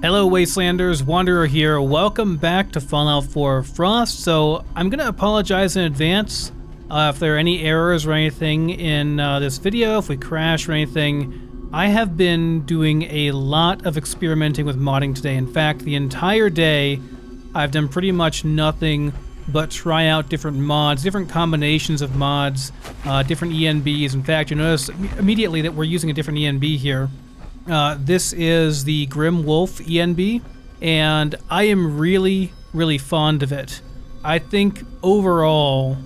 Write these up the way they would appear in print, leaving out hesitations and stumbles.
Hello Wastelanders, Wanderer here. Welcome back to Fallout 4 Frost. So I'm going to apologize in advance if there are any errors or anything in this video, if we crash or anything. I have been doing a lot of experimenting with modding today. In fact, the entire day I've done pretty much nothing but try out different mods, different combinations of mods, different ENBs. In fact, you notice immediately that we're using a different ENB here. This is the Grim Wolf ENB, and I am really fond of it. I think overall,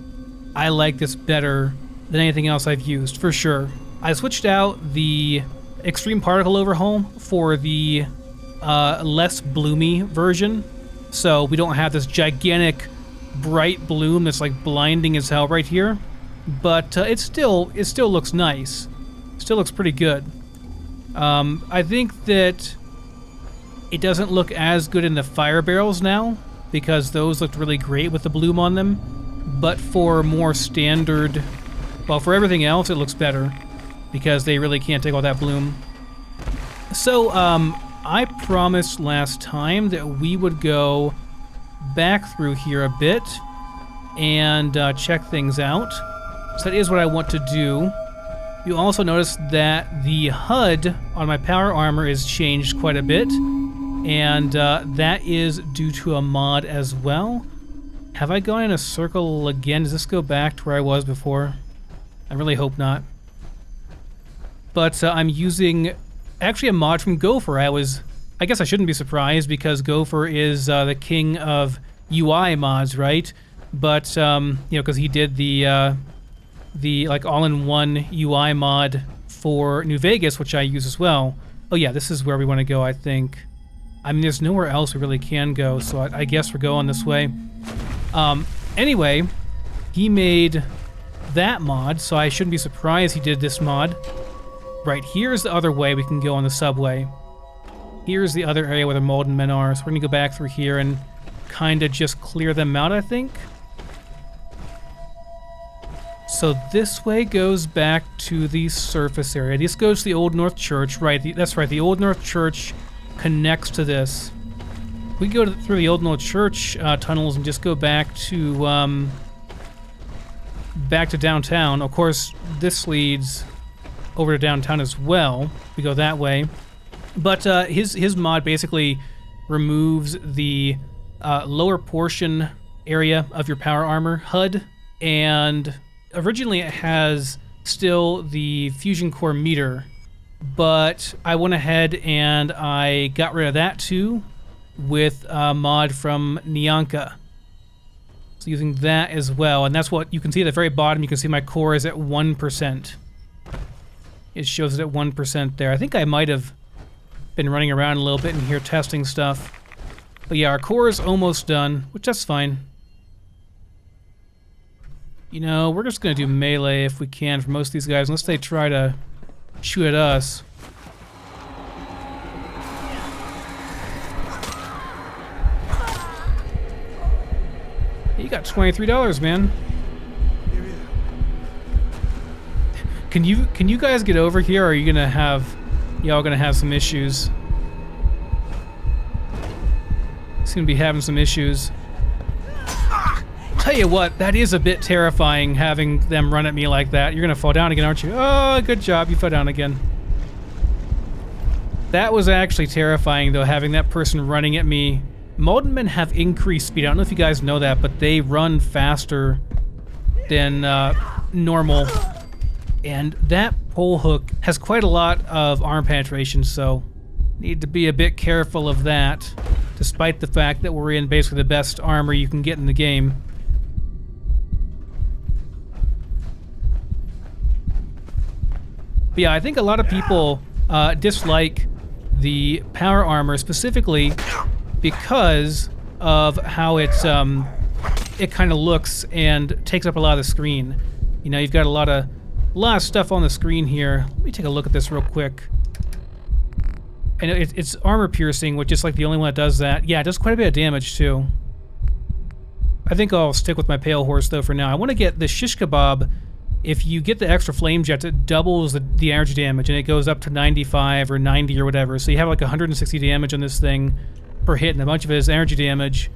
I like this better than anything else I've used, for sure. I switched out the Extreme Particle Overhaul for the less bloomy version, so we don't have this gigantic bright bloom that's like blinding as hell right here, but it still looks nice. Still looks pretty good. I think that it doesn't look as good in the fire barrels now, because those looked really great with the bloom on them, but for more standard, well, for everything else it looks better, because they really can't take all that bloom. So, I promised last time that we would go back through here a bit and check things out. So that is what I want to do. You also notice that the HUD on my power armor is changed quite a bit, and that is due to a mod as well. Have I gone in a circle again? Does this go back to where I was before? I really hope not. But I'm using actually a mod from Gopher. I guess I shouldn't be surprised, because Gopher is the king of UI mods, right? But you know, because he did the like all-in-one UI mod for New Vegas, which I use as well. Oh yeah, this is where we want to go, I think. I mean, there's nowhere else we really can go, so I guess we're going this way. Anyway, he made that mod, so I shouldn't be surprised he did this mod. Right, here's the other way we can go on the subway. Here's the other area where the Molten Men are, so we're gonna go back through here and kinda just clear them out, I think. So this way goes back to the surface area. This goes to the Old North Church, right? That's right, the Old North Church connects to this. We go through the Old North Church tunnels and just go back to downtown. Of course, this leads over to downtown as well. We go that way. But his mod basically removes the lower portion area of your power armor HUD, and originally it has still the fusion core meter, but I went ahead and I got rid of that too with a mod from Nyanka. So using that as well, and that's what you can see at the very bottom. You can see my core is at 1%. It shows it at 1% there. I think I might have been running around a little bit in here testing stuff. But yeah, our core is almost done, which that's fine. You know, we're just gonna do melee if we can for most of these guys, unless they try to shoot at us. You got $23, man. Can you guys get over here, or are you gonna have y'all gonna have some issues? He's gonna be having some issues. Tell you what, that is a bit terrifying, having them run at me like that. You're gonna fall down again, aren't you? Oh, good job, you fell down again. That was actually terrifying, though, having that person running at me. Molten Men have increased speed. I don't know if you guys know that, but they run faster than normal. And that pole hook has quite a lot of arm penetration, so need to be a bit careful of that, despite the fact that we're in basically the best armor you can get in the game. But yeah, I think a lot of people dislike the power armor specifically because of how it kind of looks and takes up a lot of the screen. You know, you've got a lot of stuff on the screen here. Let me take a look at this real quick. And it's armor piercing, which is like the only one that does that. Yeah, it does quite a bit of damage too. I think I'll stick with my Pale Horse though for now. I want to get the shish kebab if you get the extra flame jets, it doubles the energy damage, and it goes up to 95 or 90 or whatever. So you have like 160 damage on this thing per hit, and a bunch of it is energy damage,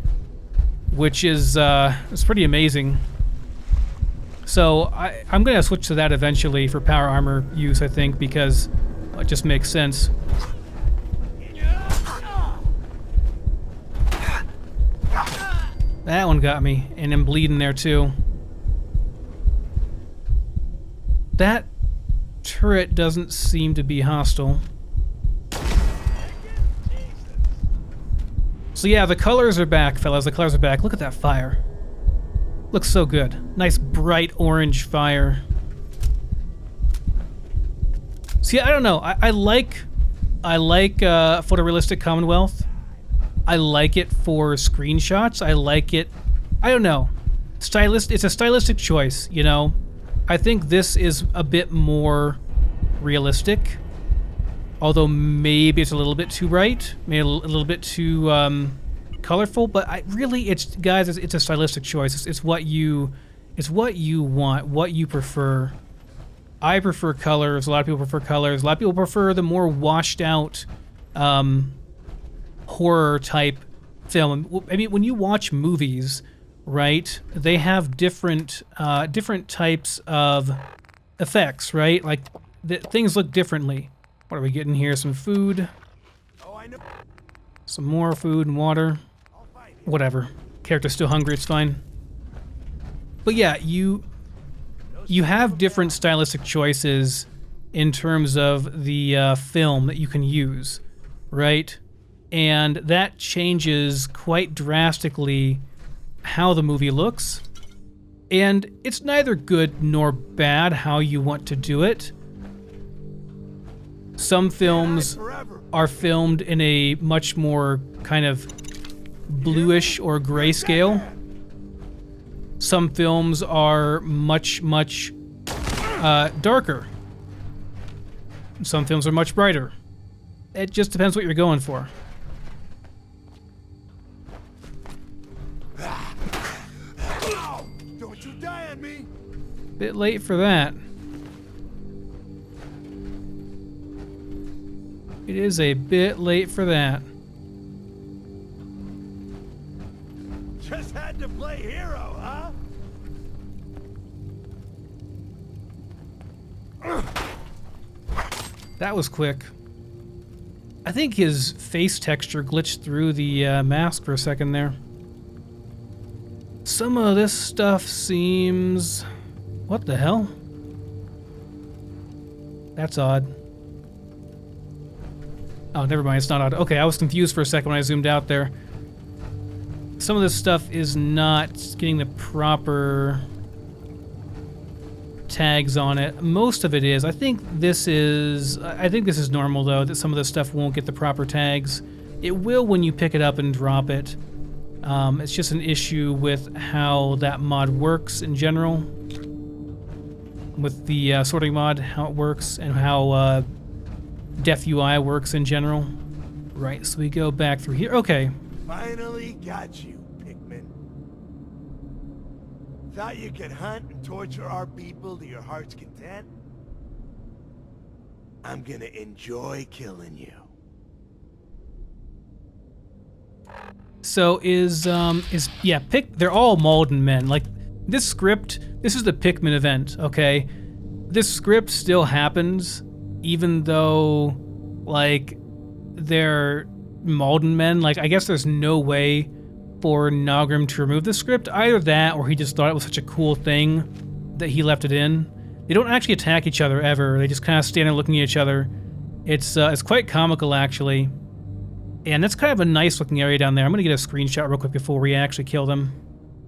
which is it's pretty amazing. So I'm going to switch to that eventually for power armor use, I think, because it just makes sense. That one got me, and I'm bleeding there too. That turret doesn't seem to be hostile. So yeah, the colors are back, fellas. The colors are back. Look at that fire. Looks so good. Nice bright orange fire. See, I don't know. I like photorealistic Commonwealth. I like it for screenshots. I like it. I don't know. It's a stylistic choice, you know. I think this is a bit more realistic, although maybe it's a little bit too bright, maybe a little bit too colorful. But guys, it's a stylistic choice. It's what you want, what you prefer. I prefer colors. A lot of people prefer colors. A lot of people prefer the more washed out horror type film. I mean, when you watch movies, right, they have different types of effects, right? Like things look differently. What are we getting here? Some food. Oh, I know. Some more food and water. Whatever. Character's still hungry. It's fine. But yeah, you have different stylistic choices in terms of the film that you can use, right? And that changes quite drastically how the movie looks. And it's neither good nor bad how you want to do it. Some films are filmed in a much more kind of bluish or grayscale. Some films are much darker. Some films are much brighter. It just depends what you're going for. Don't you die on me. Bit late for that. It is a bit late for that. Just had to play hero, huh? That was quick. I think his face texture glitched through the mask for a second there. Some of this stuff seems... What the hell? That's odd. Oh, never mind, it's not odd. Okay, I was confused for a second when I zoomed out there. Some of this stuff is not getting the proper tags on it. Most of it is. I think this is normal though, that some of this stuff won't get the proper tags. It will when you pick it up and drop it. It's just an issue with how that mod works in general. With the sorting mod, how it works, and how Def UI works in general. Right, so we go back through here. Okay. Finally got you, Pikmin. Thought you could hunt and torture our people to your heart's content? I'm gonna enjoy killing you. So they're all Malden men. Like, this script, this is the Pikmin event, okay? This script still happens, even though, like, they're Malden men. Like, I guess there's no way for Nogrim to remove the script. Either that, or he just thought it was such a cool thing that he left it in. They don't actually attack each other ever. They just kind of stand there looking at each other. It's quite comical, actually. And that's kind of a nice looking area down there. I'm gonna get a screenshot real quick before we actually kill them.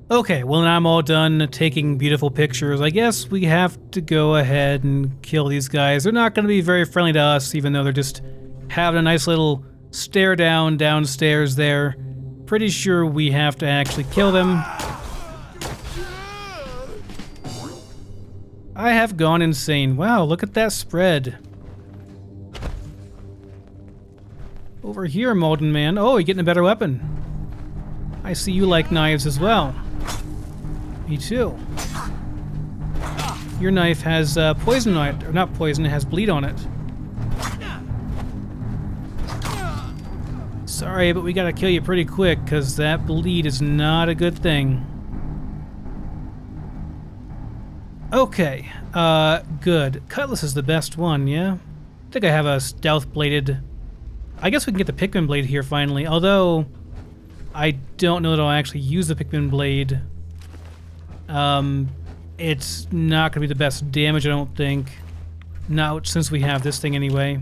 Okay, well, now I'm all done taking beautiful pictures. I guess we have to go ahead and kill these guys. They're not gonna be very friendly to us, even though they're just having a nice little stare down downstairs there. Pretty sure we have to actually kill them. I have gone insane. Wow, look at that spread. Over here, Malden Man. Oh, you're getting a better weapon. I see you like knives as well. Me too. Your knife has poison on it. Or not poison, it has bleed on it. Sorry, but we gotta kill you pretty quick, because that bleed is not a good thing. Okay, good. Cutlass is the best one, yeah? I think I have a stealth bladed... I guess we can get the Pikmin blade here finally, although I don't know that I'll actually use the Pikmin blade. It's not gonna be the best damage, I don't think. Not since we have this thing anyway.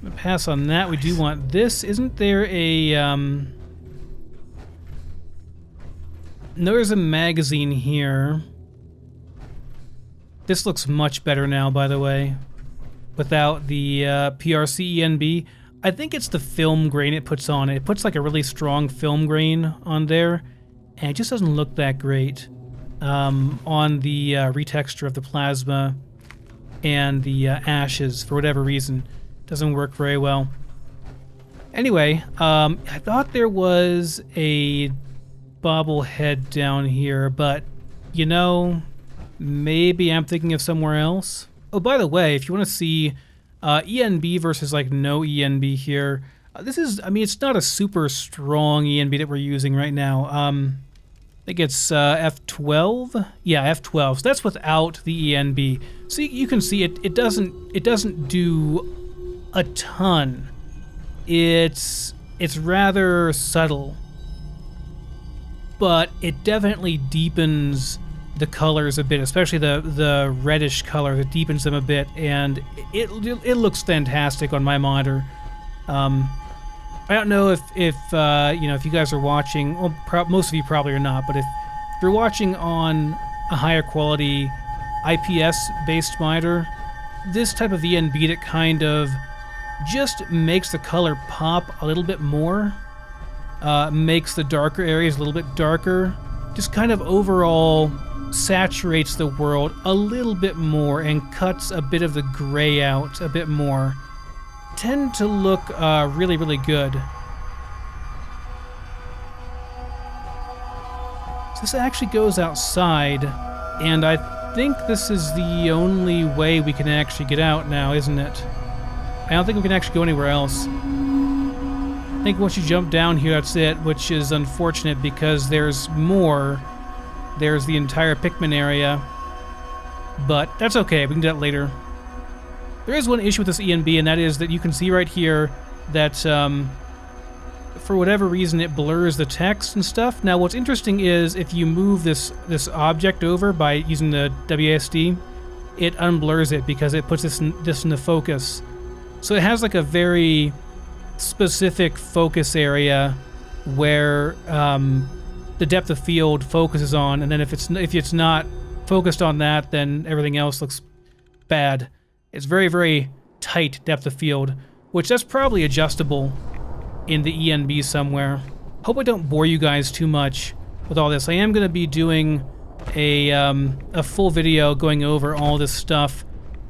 Gonna pass on that. We do want this. Isn't there a, there's a magazine here. This looks much better now, by the way. Without the PRCENB. I think it's the film grain it puts on it. It puts like a really strong film grain on there, and it just doesn't look that great on the retexture of the plasma and the ashes for whatever reason. Doesn't work very well. Anyway, I thought there was a bobblehead down here, but you know, maybe I'm thinking of somewhere else. Oh, by the way, if you want to see ENB versus like no ENB here, this is, I mean, it's not a super strong ENB that we're using right now. I think it's F12. Yeah, F12. So that's without the ENB. So you can see it doesn't do a ton. It's rather subtle, but it definitely deepens the colors a bit, especially the reddish color that deepens them a bit, and it looks fantastic on my monitor. I don't know if you know, if you guys are watching, well, most of you probably are not, but if you're watching on a higher quality IPS based monitor, this type of ENB that kind of just makes the color pop a little bit more, makes the darker areas a little bit darker, just kind of overall saturates the world a little bit more and cuts a bit of the gray out a bit more, tend to look really, really good. So this actually goes outside, and I think this is the only way we can actually get out now, isn't it? I don't think we can actually go anywhere else. I think once you jump down here, that's it, which is unfortunate because there's more. There's the entire Pikmin area, but that's okay, we can do that later. There is one issue with this ENB, and that is that you can see right here that for whatever reason it blurs the text and stuff. Now what's interesting is if you move this object over by using the WASD, it unblurs it because it puts this in the focus. So it has like a very specific focus area where the depth of field focuses on, and then if it's not focused on that, then everything else looks bad. It's very, very tight depth of field, which that's probably adjustable in the ENB somewhere. Hope I don't bore you guys too much with all this. I am going to be doing a full video going over all this stuff.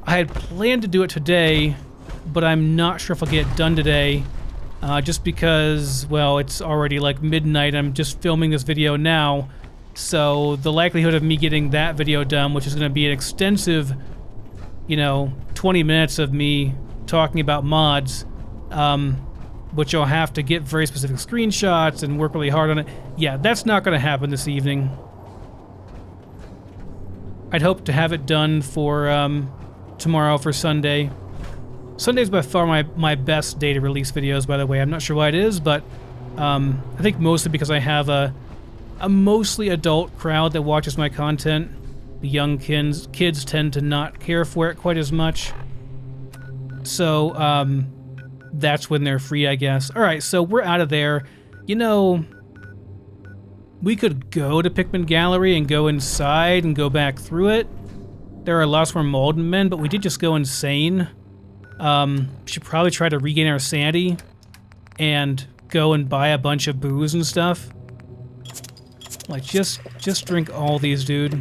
I had planned to do it today, but I'm not sure if I'll get it done today. Just because, well, it's already like midnight. I'm just filming this video now, so the likelihood of me getting that video done, which is going to be an extensive, you know, 20 minutes of me talking about mods, which I'll have to get very specific screenshots and work really hard on it. Yeah, that's not going to happen this evening. I'd hope to have it done for tomorrow, for Sunday. Sunday's by far my best day to release videos, by the way. I'm not sure why it is, but I think mostly because I have a mostly adult crowd that watches my content. The young kids tend to not care for it quite as much. So that's when they're free, I guess. Alright, so we're out of there. You know, we could go to Pikmin Gallery and go inside and go back through it. There are lots more Malden men, but we did just go insane. Should probably try to regain our sanity and go and buy a bunch of booze and stuff. Like, just drink all these, dude.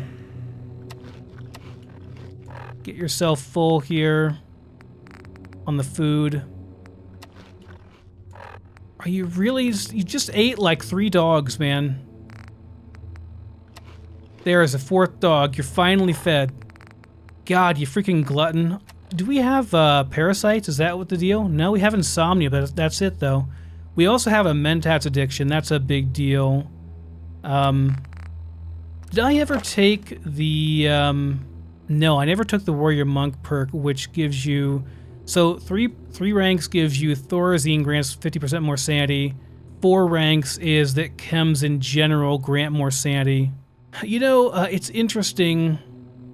Get yourself full here on the food. Are you really? You just ate like 3 dogs, man. There is a fourth dog. You're finally fed. God, you freaking glutton. Do we have parasites? Is that what the deal? No, we have insomnia, but that's it though. We also have a mentats addiction. That's a big deal. Did I ever take the... No, I never took the Warrior Monk perk, which gives you... So, three ranks gives you Thorazine grants 50% more sanity. 4 ranks is that chems in general grant more sanity. You know, it's interesting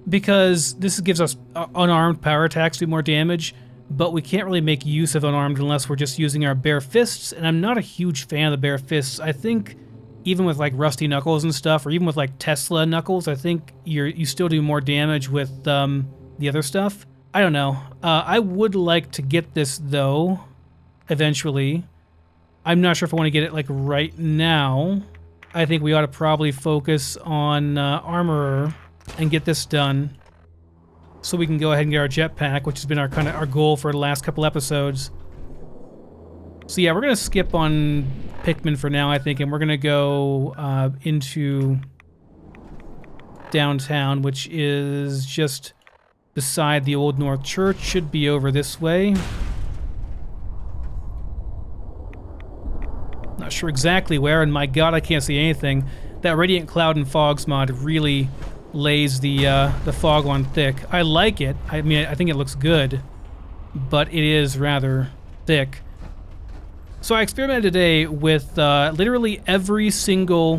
because this gives us unarmed power attacks do more damage, but we can't really make use of unarmed unless we're just using our bare fists, and I'm not a huge fan of the bare fists. I think even with like rusty knuckles and stuff, or even with like Tesla knuckles, I think you still do more damage with the other stuff. I don't know. I would like to get this though, eventually. I'm not sure if I want to get it like right now. I think we ought to probably focus on Armorer and get this done, so we can go ahead and get our jetpack, which has been our goal for the last couple episodes. So yeah, we're gonna skip on Pikmin for now, I think, and we're gonna go into downtown, which is just beside the Old North Church. Should be over this way. Not sure exactly where, and my god, I can't see anything. That Radiant Cloud and Fogs mod really lays the fog on thick. I like it. I mean, I think it looks good, but it is rather thick. So I experimented today with literally every single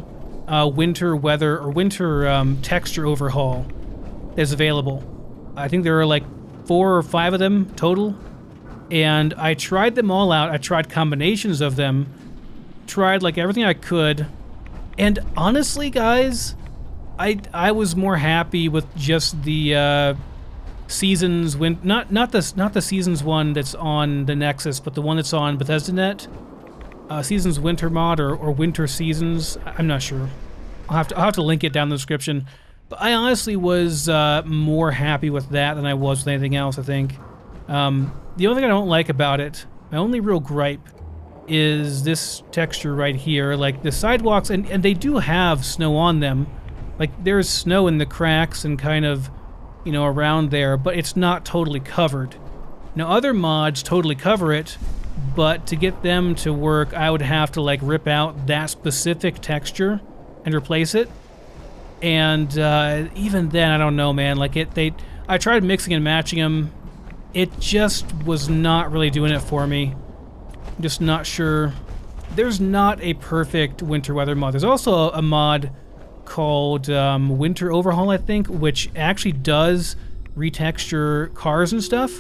winter weather or winter texture overhaul that's available. I think there are like 4 or 5 of them total, and I tried them all out. I tried combinations of them, tried like everything I could, and honestly, guys, I was more happy with just the seasons not the seasons one that's on the Nexus, but the one that's on BethesdaNet. Seasons winter mod or winter seasons. I'm not sure. I'll have to link it down in the description. But I honestly was more happy with that than I was with anything else, I think. The only thing I don't like about it, my only real gripe, is this texture right here. Like the sidewalks, and they do have snow on them. Like there's snow in the cracks and kind of, you know, around there, but it's not totally covered. Now other mods totally cover it, but to get them to work, I would have to like rip out that specific texture and replace it. And even then, I don't know, man. Like I tried mixing and matching them. It just was not really doing it for me. I'm just not sure. There's not a perfect winter weather mod. There's also a mod called Winter Overhaul, I think, which actually does retexture cars and stuff.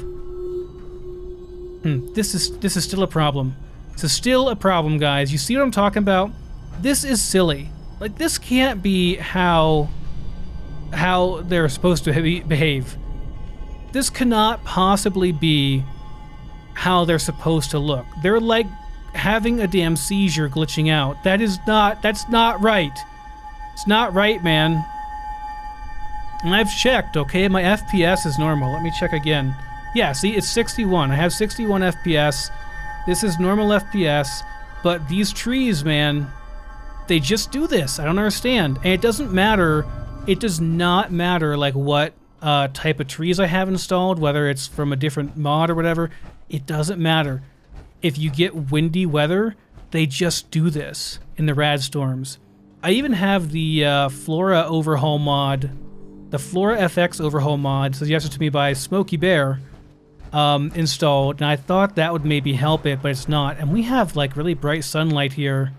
This is still a problem. This is still a problem, guys. You see what I'm talking about? This is silly. Like, this can't be how they're supposed to behave. This cannot possibly be how they're supposed to look. They're like having a damn seizure glitching out. That's not right. It's not right, man. And I've checked, okay? My FPS is normal. Let me check again. Yeah, see, it's 61. I have 61 FPS. This is normal FPS, but these trees, man, they just do this. I don't understand. And it doesn't matter. It does not matter, like, what type of trees I have installed, whether it's from a different mod or whatever. It doesn't matter. If you get windy weather, they just do this in the rad storms. I even have the Flora overhaul mod, the Flora FX overhaul mod, suggested to me by Smokey Bear, installed, and I thought that would maybe help it, but it's not. And we have like really bright sunlight here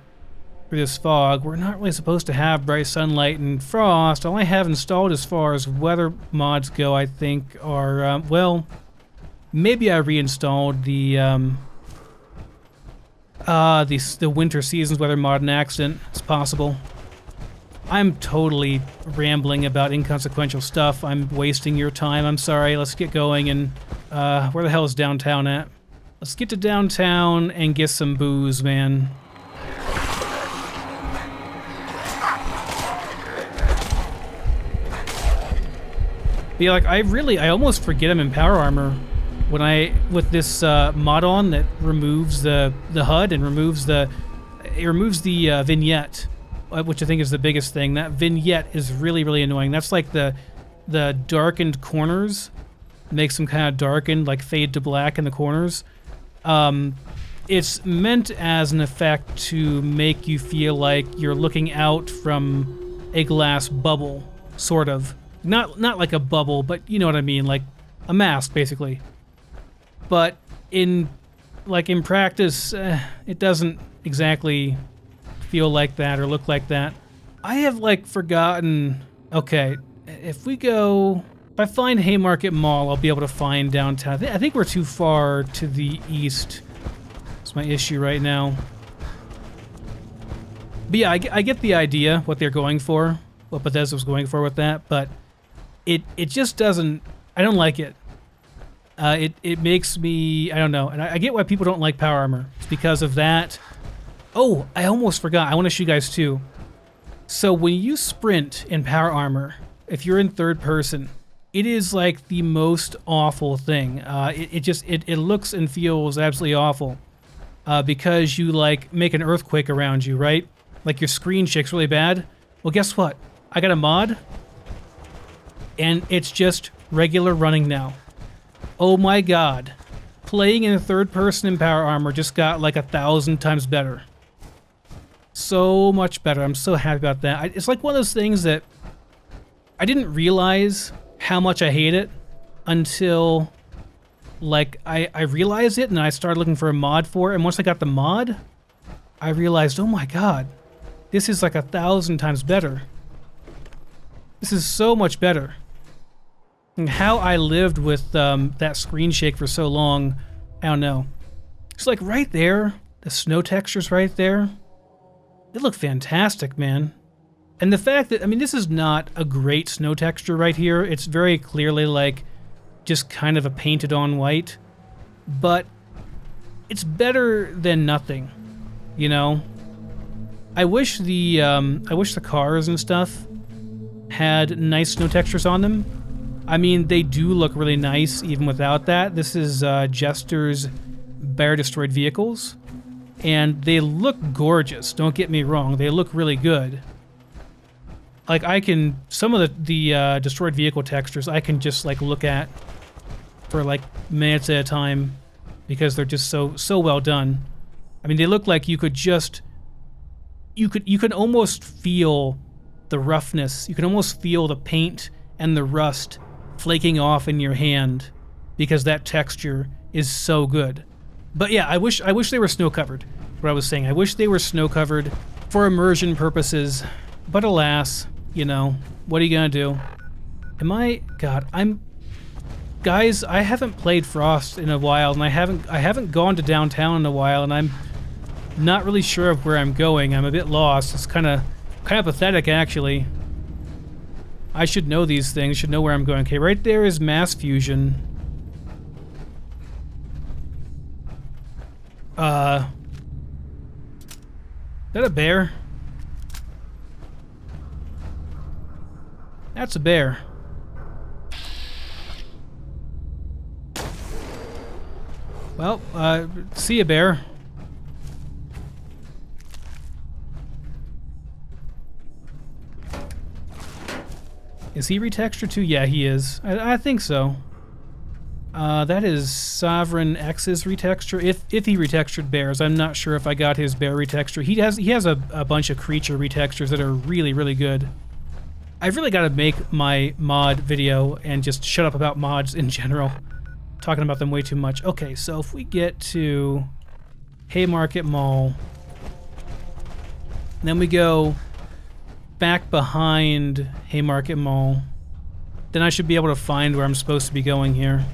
for this fog. We're not really supposed to have bright sunlight and frost. All I have installed as far as weather mods go, I think, are, well, maybe I reinstalled the winter seasons weather mod in accident. It's possible. I'm totally rambling about inconsequential stuff. I'm wasting your time. I'm sorry. Let's get going. And where the hell is downtown at? Let's get to downtown and get some booze, man. But yeah, like I almost forget I'm in power armor when with this mod on that removes the HUD and removes the vignette. which I think is the biggest thing. That vignette is really, really annoying. That's like the darkened corners. Makes them kind of darkened, like fade to black in the corners. It's meant as an effect to make you feel like you're looking out from a glass bubble, sort of. Not like a bubble, but you know what I mean, like a mask, basically. But in practice, it doesn't exactly feel like that or look like that. I have like forgotten. Okay, if I find Haymarket Mall, I'll be able to find downtown. I think we're too far to the east. That's my issue right now. But yeah, I get the idea, what they're going for, what Bethesda was going for with that, but it just doesn't, I don't like it. It makes me, I don't know, and I get why people don't like power armor. It's because of that. Oh, I almost forgot. I want to show you guys too. So when you sprint in power armor, if you're in third person, it is like the most awful thing. It looks and feels absolutely awful because you like make an earthquake around you, right? Like your screen shakes really bad. Well, guess what? I got a mod, and it's just regular running now. Oh my god. Playing in third person in power armor just got like 1,000 times better. So much better. I'm so happy about that. It's like one of those things that I didn't realize how much I hate it until like I realized it and I started looking for a mod for it. And once I got the mod, I realized, oh my god, this is like 1,000 times better. This is so much better. And how I lived with that screen shake for so long, I don't know. It's like right there, the snow textures right there. They look fantastic, man. And the fact that, I mean, this is not a great snow texture right here. It's very clearly like just kind of a painted on white. But it's better than nothing, you know? I wish the cars and stuff had nice snow textures on them. I mean, they do look really nice even without that. This is Jester's Bear Destroyed Vehicles. And they look gorgeous, don't get me wrong. They look really good. Like some of the destroyed vehicle textures I can just like look at for like minutes at a time because they're just so well done. I mean, they look like you could almost feel the roughness. You can almost feel the paint and the rust flaking off in your hand because that texture is so good. But yeah, I wish they were snow covered. What I was saying, I wish they were snow covered for immersion purposes. But alas, you know, what are you gonna do? Guys, I haven't played Frost in a while, and I haven't gone to downtown in a while, and I'm not really sure of where I'm going. I'm a bit lost. It's kind of pathetic, actually. I should know these things. Should know where I'm going. Okay, right there is Mass Fusion. Is that a bear? That's a bear. Well, see ya, bear. Is he retextured too? Yeah, he is. I think so. That is Sovereign X's retexture. If he retextured bears, I'm not sure if I got his bear retexture. He has a bunch of creature retextures that are really, really good. I've really got to make my mod video and just shut up about mods in general. Talking about them way too much. Okay, so if we get to Haymarket Mall, then we go back behind Haymarket Mall, then I should be able to find where I'm supposed to be going here.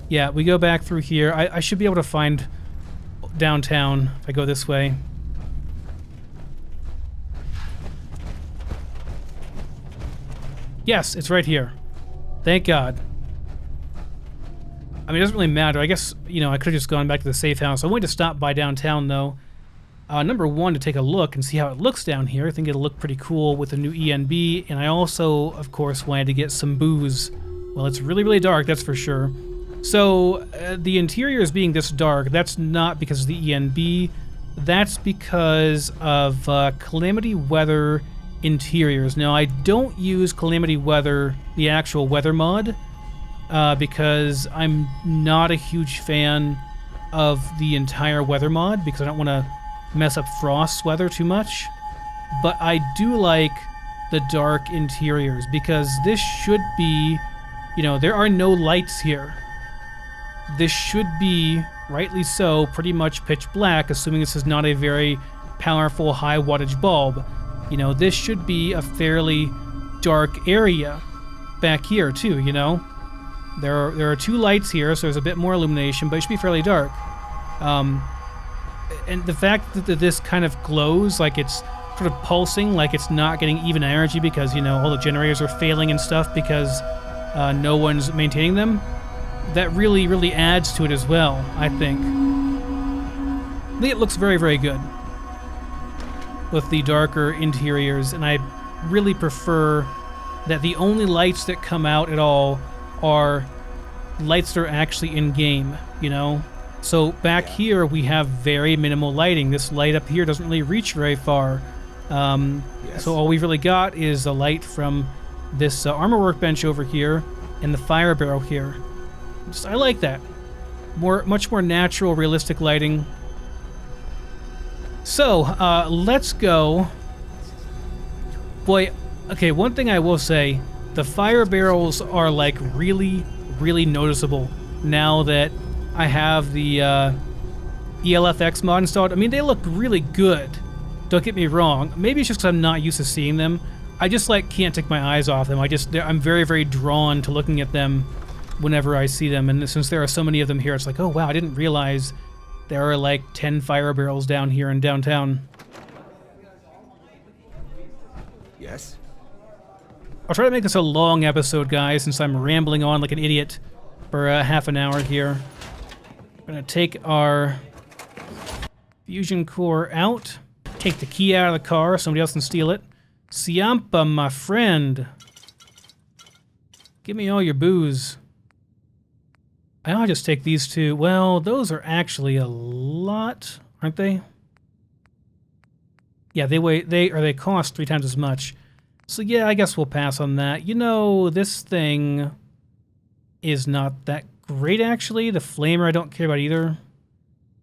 Yeah, we go back through here. I should be able to find downtown if I go this way. Yes, it's right here. Thank God. I mean, it doesn't really matter. I guess, you know, I could have just gone back to the safe house. I wanted to stop by downtown, though. Number one, to take a look and see how it looks down here. I think it'll look pretty cool with the new ENB. And I also, of course, wanted to get some booze Well, it's really, really dark, that's for sure. So, the interiors being this dark, that's not because of the ENB. That's because of Calamity Weather interiors. Now, I don't use Calamity Weather, the actual weather mod, because I'm not a huge fan of the entire weather mod, because I don't want to mess up Frost's weather too much. But I do like the dark interiors, because this should be, you know, there are no lights here. This should be, rightly so, pretty much pitch black, assuming this is not a very powerful high wattage bulb. You know, this should be a fairly dark area back here too, you know. There are 2 lights here, so there's a bit more illumination, but it should be fairly dark. And the fact that this kind of glows, like it's sort of pulsing, like it's not getting even energy because, you know, all the generators are failing and stuff because no one's maintaining them, that really, really adds to it as well, I think. I think it looks very, very good with the darker interiors, and I really prefer that the only lights that come out at all are lights that are actually in-game, you know? So back here we have very minimal lighting. This light up here doesn't really reach very far. So all we've really got is a light from this armor workbench over here and the fire barrel here. I like that. Much more natural, realistic lighting. So, let's go. Boy, okay, one thing I will say, the fire barrels are like really, really noticeable now that I have the ELFX mod installed. I mean, they look really good. Don't get me wrong. Maybe it's just because I'm not used to seeing them. I just like can't take my eyes off them. I'm very, very drawn to looking at them whenever I see them. And since there are so many of them here, it's like, oh wow, I didn't realize there are like 10 fire barrels down here in downtown. Yes? I'll try to make this a long episode, guys, since I'm rambling on like an idiot for half an hour here. I'm gonna take our fusion core out, take the key out of the car, somebody else can steal it. Siampa, my friend. Give me all your booze. I'll just take these 2. Well, those are actually a lot, aren't they? Yeah, they cost 3 times as much. So yeah, I guess we'll pass on that. You know, this thing is not that great actually. The flamer I don't care about either.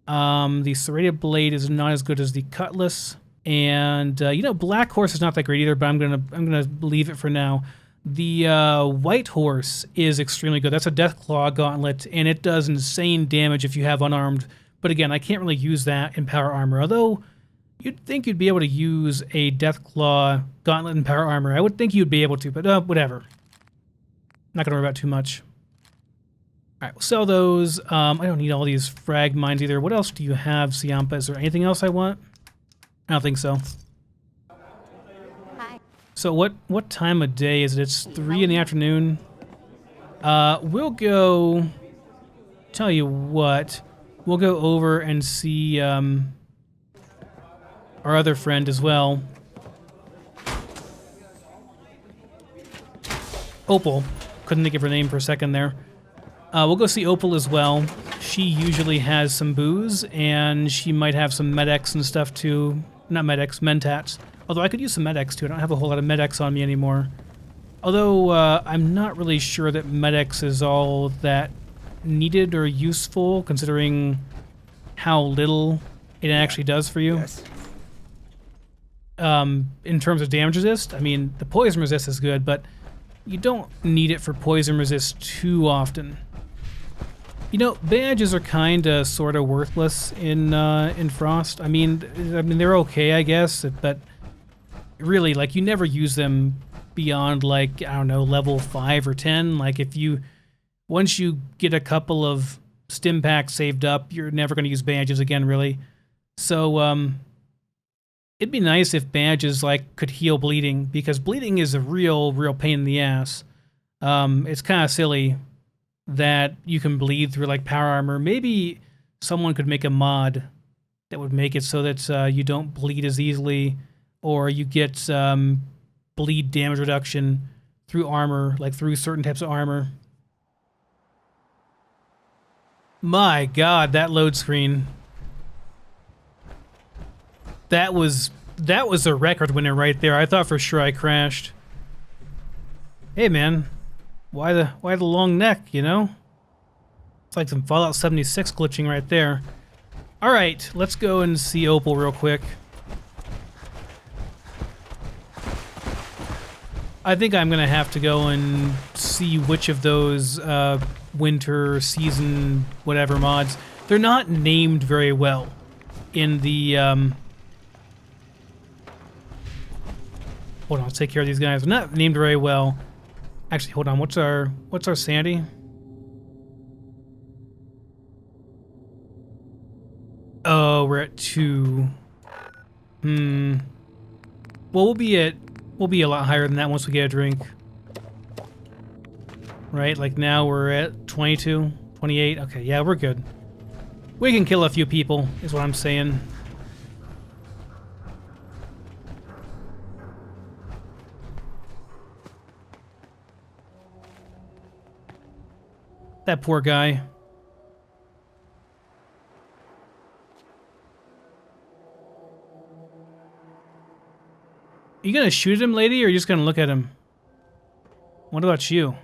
The serrated blade is not as good as the cutlass. And you know, Black Horse is not that great either, but I'm gonna leave it for now. The White Horse is extremely good. That's a Deathclaw gauntlet, and it does insane damage if you have unarmed. But again, I can't really use that in power armor, although you'd think you'd be able to use a Deathclaw gauntlet in power armor. I would think you'd be able to, but whatever. Not gonna worry about too much. Alright, we'll sell those. I don't need all these frag mines either. What else do you have, Siampa? Is there anything else I want? I don't think so. So what time of day is it? It's 3 in the afternoon. We'll go... Tell you what. We'll go over and see our other friend as well. Opal. Couldn't think of her name for a second there. We'll go see Opal as well. She usually has some booze, and she might have some Med-X and stuff too. Not Med-X, Mentats. Although I could use some Med-X too. I don't have a whole lot of Med-X on me anymore. Although I'm not really sure that Med-X is all that needed or useful, considering how little it actually does for you. Yes. In terms of damage resist, I mean, the poison resist is good, but you don't need it for poison resist too often. You know, badges are kinda sorta worthless in Frost. I mean they're okay, I guess, but really, like, you never use them beyond, like, I don't know, level 5 or 10. Like, once you get a couple of stim packs saved up, you're never going to use badges again, really. So, it'd be nice if badges, like, could heal bleeding, because bleeding is a real pain in the ass. It's kind of silly that you can bleed through, like, power armor. Maybe someone could make a mod that would make it so that you don't bleed as easily, or you get bleed damage reduction through armor, like through certain types of armor. My God, that load screen. That was a record winner right there. I thought for sure I crashed. Hey man, why the long neck, you know? It's like some Fallout 76 glitching right there. All right, let's go and see Opal real quick. I think I'm gonna have to go and see which of those winter season whatever mods. They're not named very well in the hold on, let's take care of these guys. They're not named very well. Actually, hold on. What's our sanity? Oh, we're at 2. Well, we'll be a lot higher than that once we get a drink. Right? Like now we're at 22, 28. Okay, yeah, we're good. We can kill a few people, is what I'm saying. That poor guy. You gonna shoot at him, lady, or are you just gonna look at him? What about you?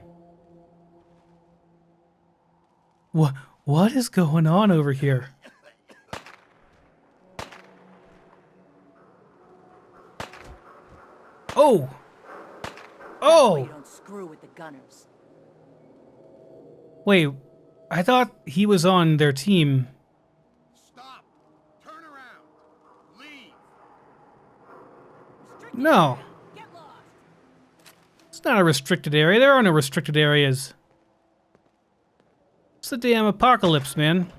What is going on over here? Oh! Oh! You don't screw with the gunners. Wait, I thought he was on their team. Stop! Turn around! Leave! No. Get lost. It's not a restricted area. There are no restricted areas. It's the damn apocalypse, man.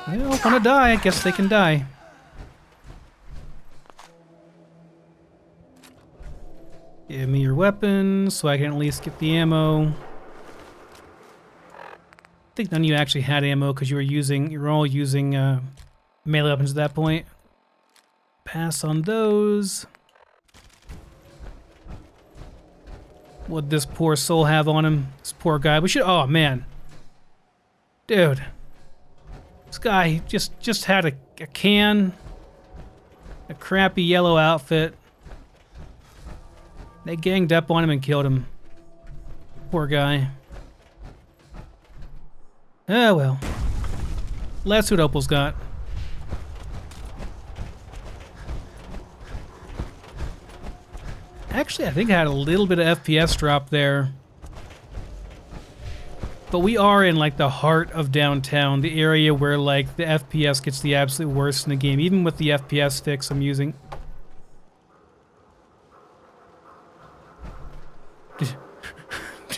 Well, wanna die, I guess they can die. Give me your weapons so I can at least get the ammo. I think none of you actually had ammo because you were all using melee weapons at that point. Pass on those. What'd this poor soul have on him? This poor guy. We should. Oh man, dude, this guy just had a can, a crappy yellow outfit. They ganged up on him and killed him. Poor guy. Oh well. Let's see what Opal's got. Actually, I think I had a little bit of FPS drop there. But we are in like the heart of downtown, the area where like the FPS gets the absolute worst in the game, even with the FPS fix I'm using.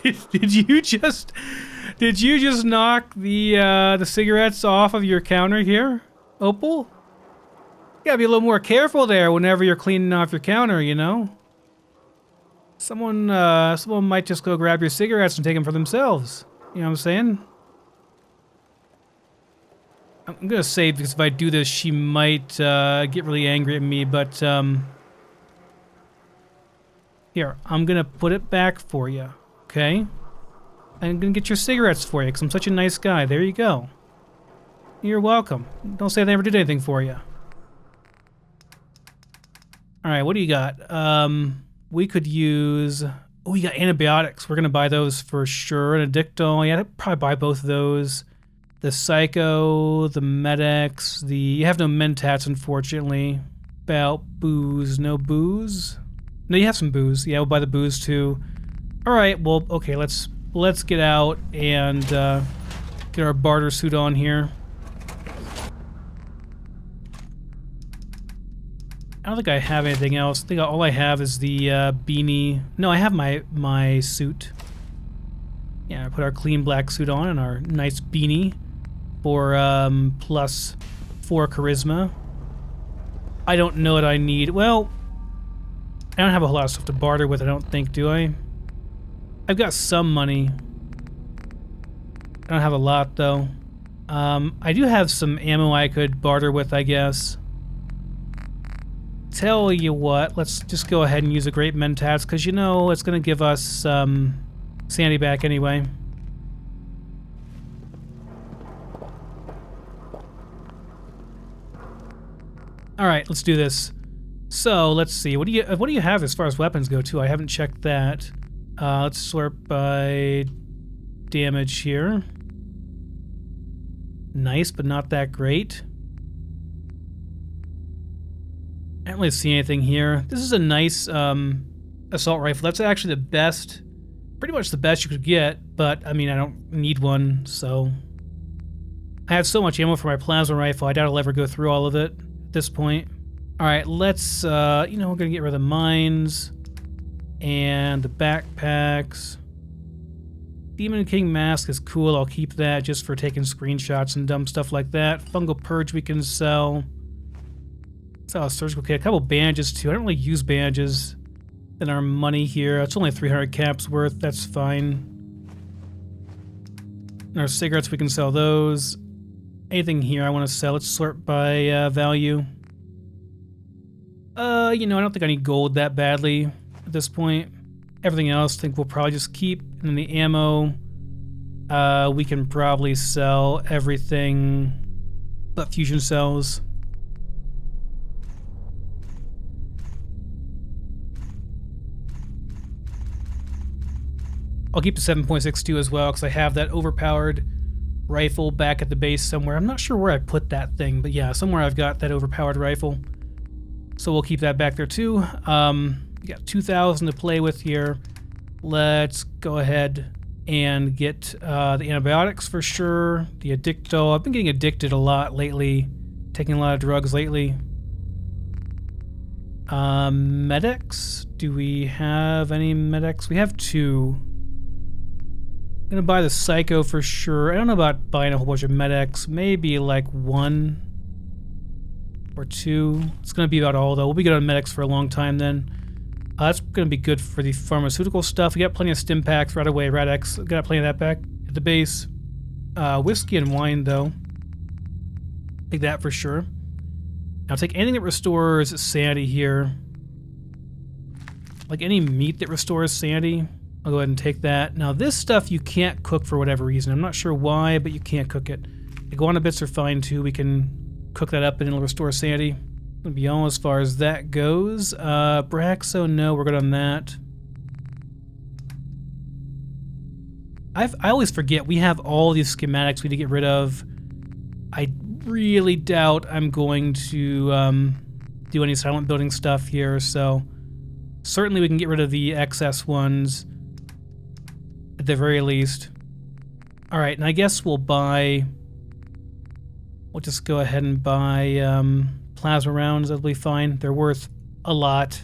Did you just knock the cigarettes off of your counter here, Opal? You gotta be a little more careful there whenever you're cleaning off your counter, you know? Someone might just go grab your cigarettes and take them for themselves. You know what I'm saying? I'm gonna save because if I do this, she might get really angry at me, but here, I'm gonna put it back for you, okay? I'm gonna get your cigarettes for you because I'm such a nice guy. There you go. You're welcome. Don't say I never did anything for you. Alright, what do you got? We could use... Oh, we got antibiotics. We're gonna buy those for sure. An Addictol. Yeah, I'd probably buy both of those. The Psycho, the Medex, the... You have no Mentats, unfortunately. About booze. No booze? No, you have some booze. Yeah, we'll buy the booze too. Alright, well, okay, let's get out and get our barter suit on here. I don't think I have anything else. I think all I have is the beanie. No, I have my suit. Yeah, I put our clean black suit on and our nice beanie for +4 charisma. I don't know what I need. Well, I don't have a whole lot of stuff to barter with, I don't think, do I? I've got some money. I don't have a lot, though. I do have some ammo I could barter with, I guess. tell you what, let's just go ahead and use a Great Mentats, because you know it's going to give us sanity back anyway. All right, let's do this. So let's see. What do you have as far as weapons go too? I haven't checked that. Let's sort by damage here. Nice, but not that great. I don't really see anything here. This is a nice assault rifle. That's actually the best, pretty much the best you could get. But I mean, I don't need one, so I have so much ammo for my plasma rifle. I doubt I'll ever go through all of it at this point. All right, let's, you know, we're gonna get rid of the mines and the backpacks. Demon King mask is cool. I'll keep that just for taking screenshots and dumb stuff like that. Fungal purge we can sell. Sell a surgical kit. A couple bandages too. I don't really use bandages in our money here. It's only 300 caps worth. That's fine. And our cigarettes, we can sell those. Anything here I want to sell? Let's sort by value. You know, I don't think I need gold that badly at this point. Everything else, I think we'll probably just keep. And then the ammo, we can probably sell everything but fusion cells. I'll keep the 7.62 as well, because I have that overpowered rifle back at the base somewhere. I'm not sure where I put that thing, but yeah, somewhere I've got that overpowered rifle. So we'll keep that back there too. We got 2,000 to play with here. Let's go ahead and get the antibiotics for sure. The addicto. I've been getting addicted a lot lately. Taking a lot of drugs lately. Medics. Do we have any medics? We have 2. I'm gonna buy the psycho for sure. I don't know about buying a whole bunch of medics. Maybe like 1 or 2. It's gonna be about all though. We'll be good on medics for a long time then. That's gonna be good for the pharmaceutical stuff. We got plenty of stim packs right away. Rad-X, got plenty of that back at the base. Whiskey and wine though. Take that for sure. I'll take anything that restores sanity here. Like any meat that restores sanity. I'll go ahead and take that. Now this stuff you can't cook for whatever reason. I'm not sure why, but you can't cook it. Iguana bits are fine too. We can cook that up and it'll restore sanity. Gonna be all as far as that goes. Braxo, no, we're good on that. I always forget we have all these schematics we need to get rid of. I really doubt I'm going to do any silent building stuff here, so certainly we can get rid of the excess ones at the very least. All right, and I guess we'll just go ahead and buy plasma rounds. That'll be fine. They're worth a lot,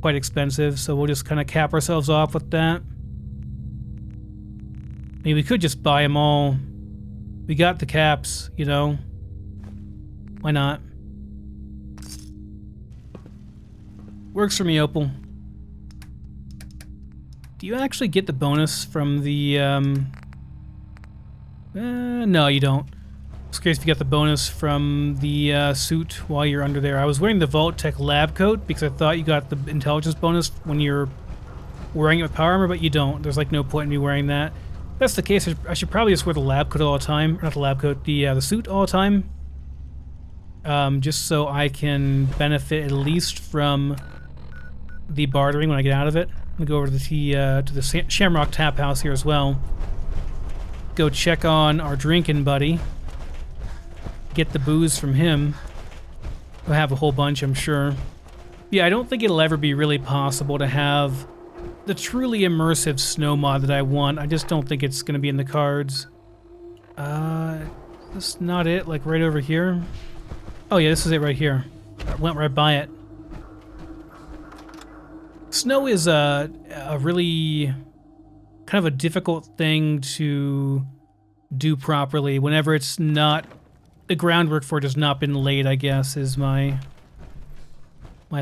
quite expensive, so we'll just kind of cap ourselves off with that. I mean, we could just buy them all. We got the caps, you know. Why not? Works for me, Opal. Do you actually get the bonus from the, no, you don't. I was curious if you got the bonus from the suit while you're under there. I was wearing the Vault Tech lab coat because I thought you got the intelligence bonus when you're wearing it with power armor, but you don't. There's like no point in me wearing that. If that's the case, I should probably just wear the lab coat all the time. Or not the lab coat, the suit all the time. Just so I can benefit at least from the bartering when I get out of it. I'm gonna go over to the Shamrock Tap House here as well. Go check on our drinking buddy. Get the booze from him. We'll have a whole bunch, I'm sure. Yeah, I don't think it'll ever be really possible to have the truly immersive snow mod that I want. I just don't think it's gonna be in the cards. That's not it, like right over here. Oh yeah, this is it right here. I went right by it. Snow is a really kind of a difficult thing to do properly whenever it's not, the groundwork for it has not been laid, I guess, is my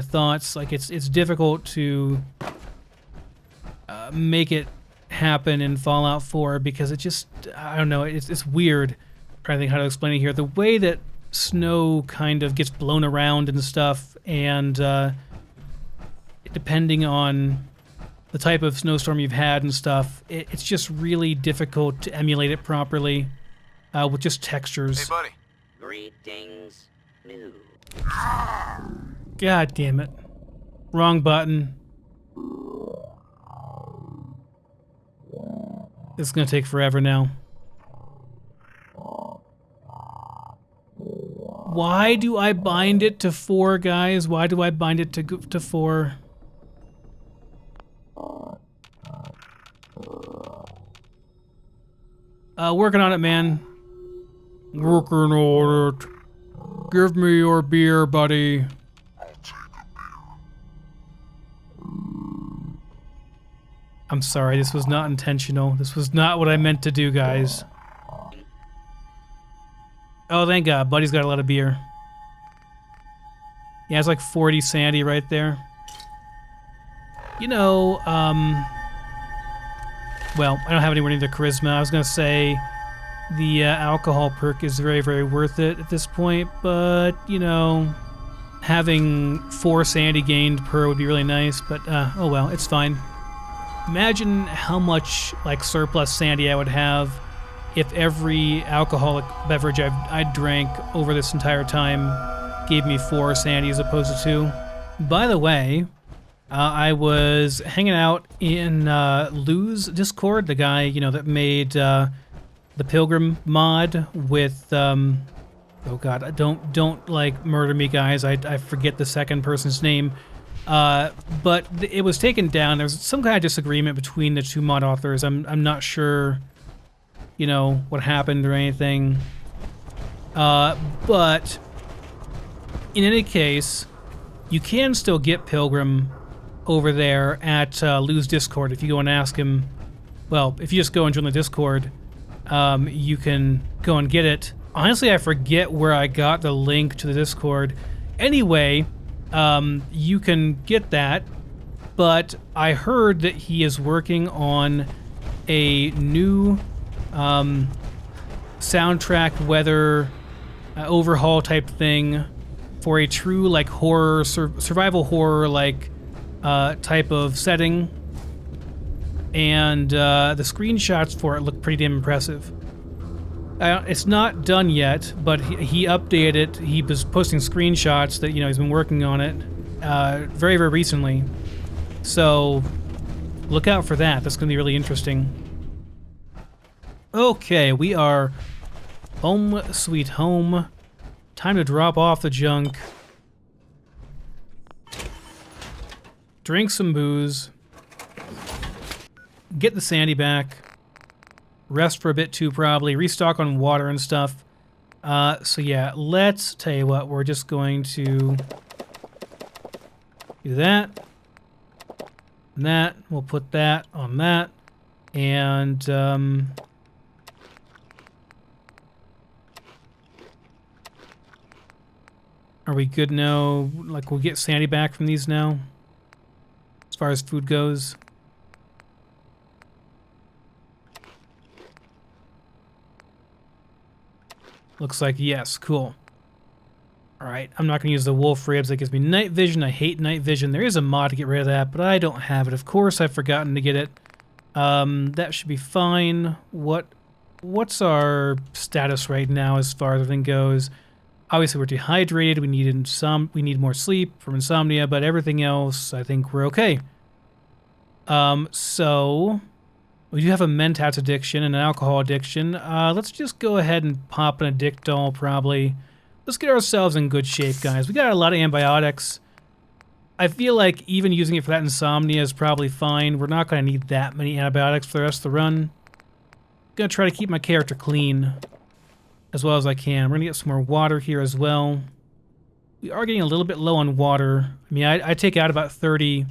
thoughts. Like it's difficult to make it happen in Fallout 4 because it just, I don't know, it's weird. I'm trying to think how to explain it here. The way that snow kind of gets blown around and stuff, and depending on the type of snowstorm you've had and stuff, it's just really difficult to emulate it properly with just textures. Hey, buddy. Greetings, new. God damn it. Wrong button. This is gonna take forever now. Why do I bind it to 4, guys? Why do I bind it to 4? Working on it, man. Working on it. Give me your beer, buddy. I'm sorry, this was not intentional. This was not what I meant to do, guys. Oh, thank God. Buddy's got a lot of beer. Yeah, it's like 40 sandy right there. You know, well, I don't have anywhere near the charisma. I was going to say the alcohol perk is very, very worth it at this point, but, you know, having 4 sandy gained per would be really nice, but, oh well, it's fine. Imagine how much, like, surplus sandy I would have if every alcoholic beverage I drank over this entire time gave me 4 sandy as opposed to 2. By the way, I was hanging out in Lou's Discord, the guy, you know, that made the Pilgrim mod with, oh God, don't like murder me, guys. I forget the second person's name. But it was taken down. There's some kind of disagreement between the 2 mod authors. I'm not sure, you know, what happened or anything. But in any case, you can still get Pilgrim over there at Lou's Discord if you go and ask him. Well, if you just go and join the Discord, you can go and get it. Honestly, I forget where I got the link to the Discord. Anyway, you can get that, but I heard that he is working on a new soundtrack weather overhaul type thing for a true like horror survival horror like type of setting, and the screenshots for it look pretty damn impressive. It's not done yet, but he updated it. He was posting screenshots that, you know, he's been working on it very, very recently. So look out for that. That's going to be really interesting. Okay, we are home sweet home. Time to drop off the junk. Drink some booze. Get the sandy back. Rest for a bit too, probably. Restock on water and stuff. So yeah, let's tell you what, we're just going to do that. And that. We'll put that on that. And are we good now? Like, we'll get sandy back from these now? As far as food goes. Looks like yes. Cool. Alright, I'm not going to use the wolf ribs. That gives me night vision. I hate night vision. There is a mod to get rid of that, but I don't have it. Of course, I've forgotten to get it. That should be fine. What's our status right now as far as everything goes? Obviously, we're dehydrated. We need more sleep from insomnia, but everything else, I think we're okay. So we do have a mentats addiction and an alcohol addiction. Let's just go ahead and pop an addictol, probably. Let's get ourselves in good shape, guys. We got a lot of antibiotics. I feel like even using it for that insomnia is probably fine. We're not going to need that many antibiotics for the rest of the run. Gonna try to keep my character clean as well as I can. We're gonna get some more water here as well. We are getting a little bit low on water. I mean, I take out about 30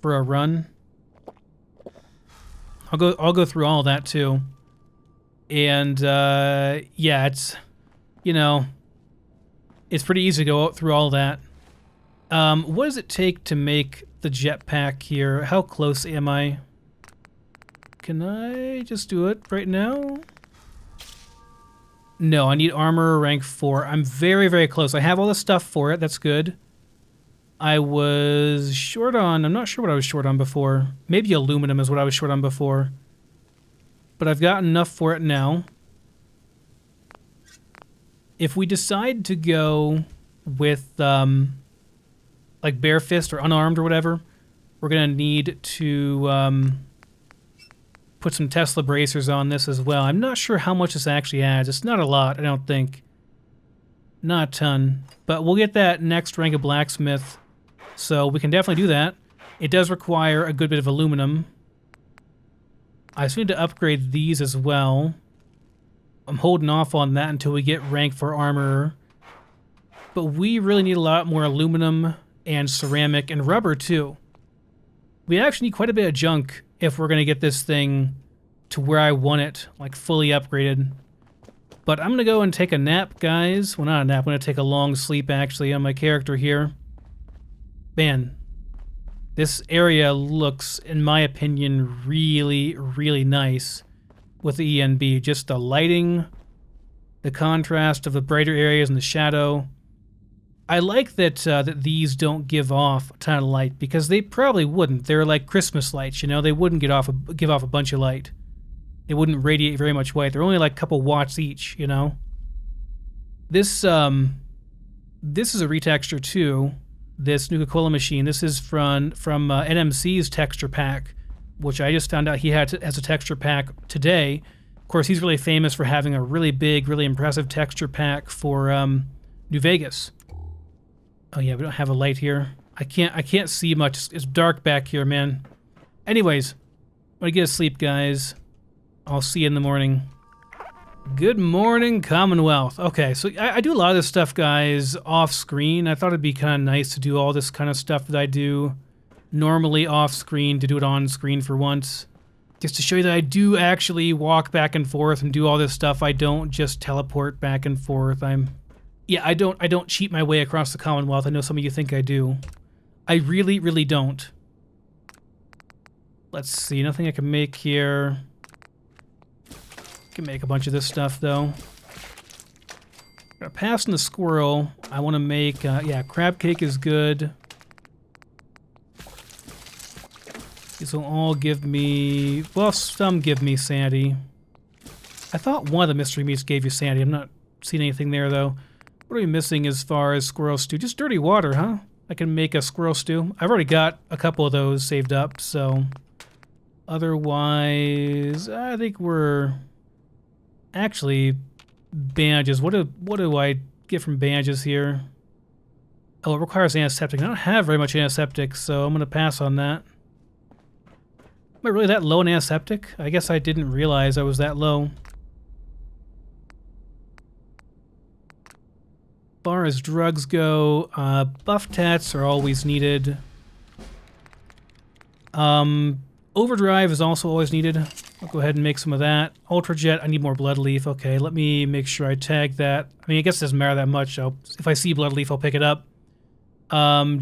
for a run. I'll go through all of that too. And yeah, it's, you know, it's pretty easy to go through all of that. What does it take to make the jetpack here? How close am I? Can I just do it right now? No, I need armor rank 4. I'm very, very close. I have all the stuff for it. That's good. I was short on... I'm not sure what I was short on before. Maybe aluminum is what I was short on before. But I've got enough for it now. If we decide to go with, like, bare fist or unarmed or whatever, we're going to need to... put some Tesla bracers on this as well. I'm not sure how much this actually adds. It's not a lot, I don't think. Not a ton. But we'll get that next rank of blacksmith, so we can definitely do that. It does require a good bit of aluminum. I still need to upgrade these as well. I'm holding off on that until we get rank for armor. But we really need a lot more aluminum and ceramic and rubber too. We actually need quite a bit of junk if we're going to get this thing to where I want it, like fully upgraded. But I'm going to go and take a nap, guys. Well, not a nap. I'm going to take a long sleep, actually, on my character here. Man, this area looks, in my opinion, really, really nice with the ENB. Just the lighting, the contrast of the brighter areas and the shadow. I like that that these don't give off a ton of light, because they probably wouldn't. They're like Christmas lights, you know. They wouldn't give off a bunch of light. They wouldn't radiate very much light. They're only like a couple watts each, you know. This is a retexture too. This Nuka-Cola machine. This is from NMC's texture pack, which I just found out he had as a texture pack today. Of course, he's really famous for having a really big, really impressive texture pack for New Vegas. Oh yeah, we don't have a light here. I can't see much. It's dark back here, man. Anyways, I'm gonna get to sleep, guys. I'll see you in the morning. Good morning, Commonwealth. Okay, so I do a lot of this stuff, guys, off screen. I thought it'd be kind of nice to do all this kind of stuff that I do normally off screen, to do it on screen for once. Just to show you that I do actually walk back and forth and do all this stuff. I don't just teleport back and forth. Yeah, I don't cheat my way across the Commonwealth. I know some of you think I do. I really, really don't. Let's see, nothing I can make here. Can make a bunch of this stuff though. Got passing the squirrel. I want to make, yeah, crab cake is good. These will all give me, well, some give me sanity. I thought one of the mystery meats gave you sanity. I'm not seeing anything there though. What are we missing as far as squirrel stew? Just dirty water, huh? I can make a squirrel stew. I've already got a couple of those saved up, so... Otherwise, I think we're... Actually, bandages. What do I get from bandages here? Oh, it requires antiseptic. I don't have very much antiseptic, so I'm going to pass on that. Am I really that low in antiseptic? I guess I didn't realize I was that low. As far as drugs go, buff tats are always needed. Overdrive is also always needed. I'll go ahead and make some of that. Ultrajet, I need more blood leaf. Okay, let me make sure I tag that. I mean, I guess it doesn't matter that much. If I see blood leaf, I'll pick it up.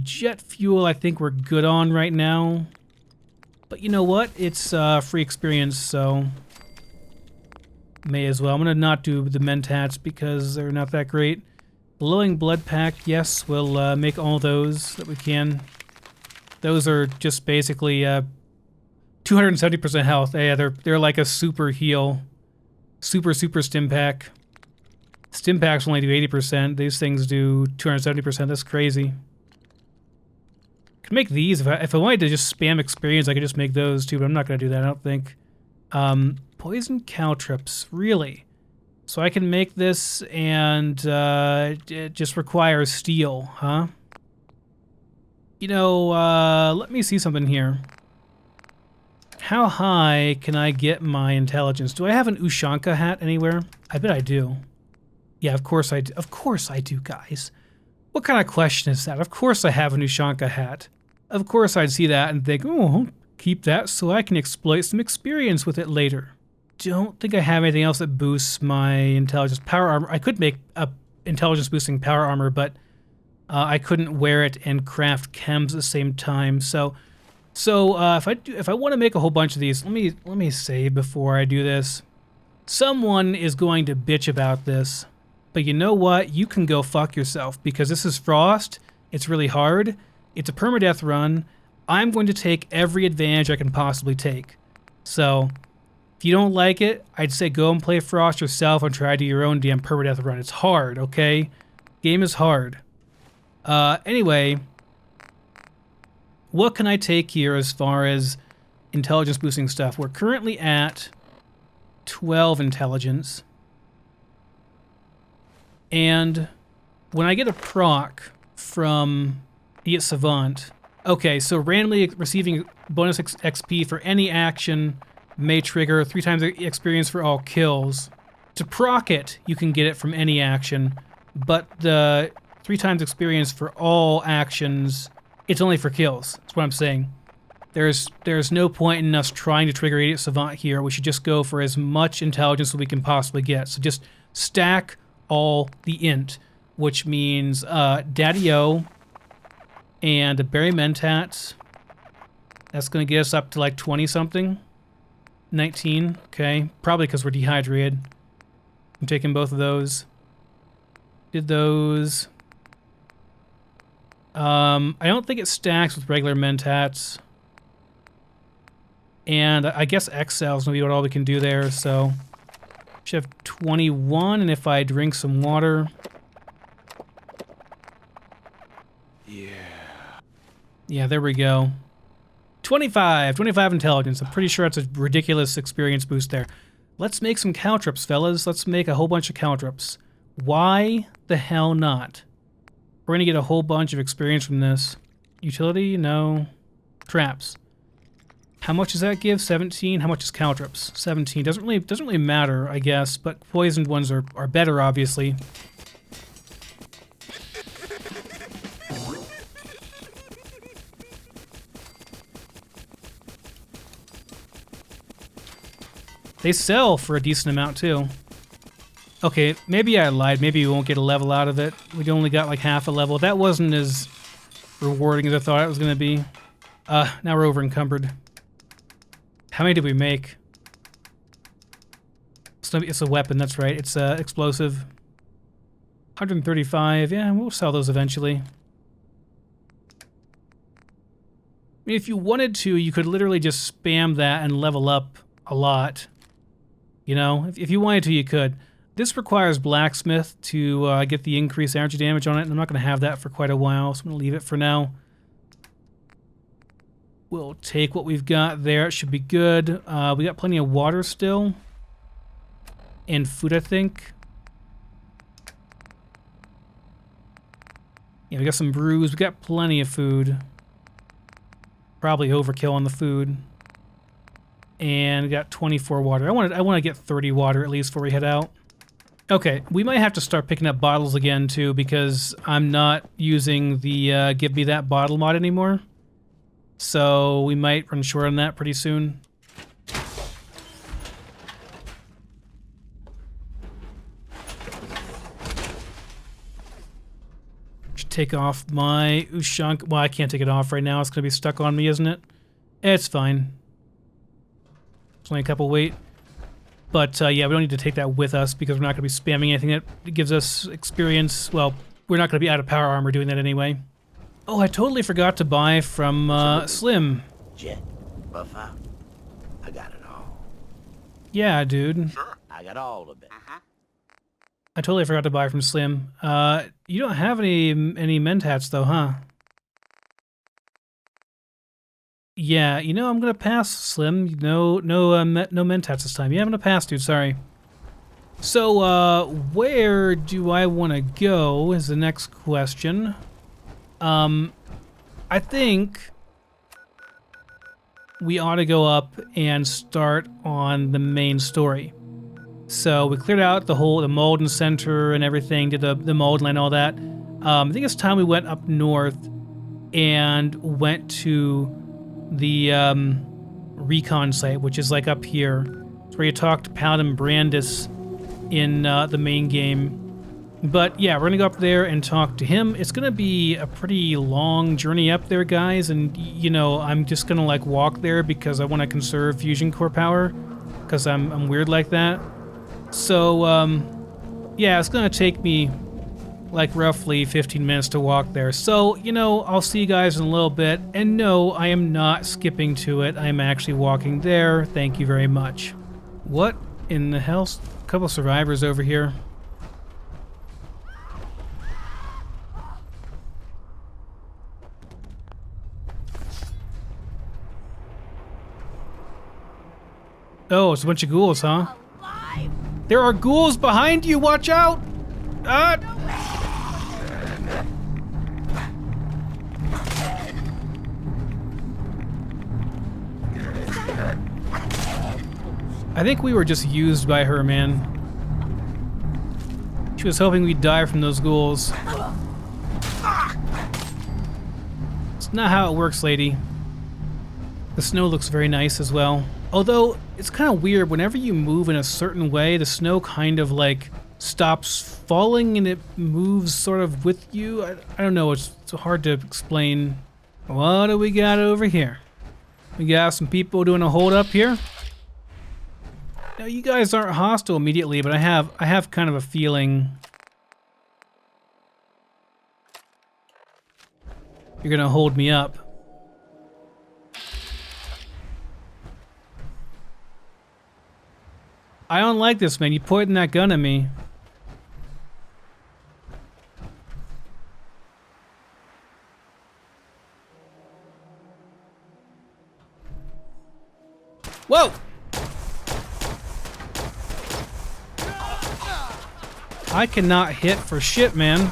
Jet fuel, I think we're good on right now. But you know what? It's free experience, so may as well. I'm gonna not do the mentats because they're not that great. Glowing blood pack, yes, we'll make all those that we can. Those are just basically 270% health. Yeah, they're like a super heal, super stim pack. Stim packs only do 80%. These things do 270%. That's crazy. Could make these if I wanted to just spam experience. I could just make those too, but I'm not gonna do that. I don't think. Poison caltrops, really. So I can make this, and it just requires steel, huh? You know, let me see something here. How high can I get my intelligence? Do I have an Ushanka hat anywhere? I bet I do. Yeah, of course I do. Of course I do, guys. What kind of question is that? Of course I have an Ushanka hat. Of course I'd see that and think, oh, I'll keep that so I can exploit some experience with it later. Don't think I have anything else that boosts my intelligence. Power armor. I could make a intelligence boosting power armor, but I couldn't wear it and craft chems at the same time. So if I want to make a whole bunch of these, let me save before I do this. Someone is going to bitch about this, but you know what? You can go fuck yourself, because this is Frost. It's really hard. It's a permadeath run. I'm going to take every advantage I can possibly take. So, if you don't like it, I'd say go and play Frost yourself and try to do your own damn permadeath run. It's hard, okay? Game is hard. Anyway, what can I take here as far as intelligence boosting stuff? We're currently at 12 intelligence. And when I get a proc from Idiot Savant, okay, so randomly receiving bonus XP for any action may trigger 3 times the experience for all kills. To proc it, you can get it from any action, but the 3 times experience for all actions, it's only for kills. That's what I'm saying. There's no point in us trying to trigger Idiot Savant here. We should just go for as much intelligence as we can possibly get. So just stack all the int, which means Daddy-O and a Berry Mentat. That's going to get us up to like 20-something. 19, okay. Probably because we're dehydrated. I'm taking both of those. Did those. I don't think it stacks with regular Mentats. And I guess XL is going to be what all we can do there, so... Should have 21, and if I drink some water... Yeah, there we go. 25 intelligence. I'm pretty sure that's a ridiculous experience boost there. Let's make some caltrops, fellas. Let's make a whole bunch of caltrops. Why the hell not? We're gonna get a whole bunch of experience from this. Utility? No. Traps. How much does that give? 17. How much is caltrops? 17. Doesn't really matter, I guess, but poisoned ones are better, obviously. They sell for a decent amount, too. Okay, maybe I lied. Maybe we won't get a level out of it. We only got like half a level. That wasn't as rewarding as I thought it was going to be. Now we're over encumbered. How many did we make? It's a weapon, that's right. It's explosive. 135. Yeah, we'll sell those eventually. I mean, if you wanted to, you could literally just spam that and level up a lot. You know, if you wanted to, you could. This requires blacksmith to get the increased energy damage on it, and I'm not going to have that for quite a while, so I'm going to leave it for now. We'll take what we've got there. It should be good. We got plenty of water still. And food, I think. Yeah, we got some brews. We got plenty of food. Probably overkill on the food. And we got 24 water. I want to get 30 water at least before we head out. Okay, we might have to start picking up bottles again too, because I'm not using the give me that bottle mod anymore. So we might run short on that pretty soon. Should take off my Ushank. Well, I can't take it off right now. It's going to be stuck on me, isn't it? It's fine. It's only a couple weight. But yeah, we don't need to take that with us because we're not going to be spamming anything that gives us experience. Well, we're not going to be out of power armor doing that anyway. Oh, I totally forgot to buy from Slim. Jet, buff out. I got it all. Yeah, dude. Sure. I got all of it. I totally forgot to buy from Slim. You don't have any mentats though, huh? Yeah, you know, I'm gonna pass, Slim. No mentats this time. Yeah, I'm gonna pass, dude. Sorry. So, where do I want to go is the next question. I think we ought to go up and start on the main story. So we cleared out the Malden Center and everything, did the Malden and all that. I think it's time we went up north and went to the Recon site, which is like up here. It's where you talk to Paladin Brandis in the main game. But yeah, we're gonna go up there and talk to him. It's gonna be a pretty long journey up there, guys, and you know, I'm just gonna like walk there because I want to conserve fusion core power, because I'm weird like that. So, yeah, it's gonna take me like roughly 15 minutes to walk there. So, you know, I'll see you guys in a little bit. And no, I am not skipping to it. I am actually walking there. Thank you very much. What in the hell? A couple survivors over here. Oh, it's a bunch of ghouls, huh? There are ghouls behind you! Watch out! Ah! I think we were just used by her, man. She was hoping we'd die from those ghouls. It's not how it works, lady. The snow looks very nice as well. Although, it's kind of weird, whenever you move in a certain way, the snow kind of like stops falling and it moves sort of with you. I don't know, it's hard to explain. What do we got over here? We got some people doing a hold up here. Now, you guys aren't hostile immediately, but I have kind of a feeling you're gonna hold me up. I don't like this, man. You pointing that gun at me. Whoa! I cannot hit for shit, man.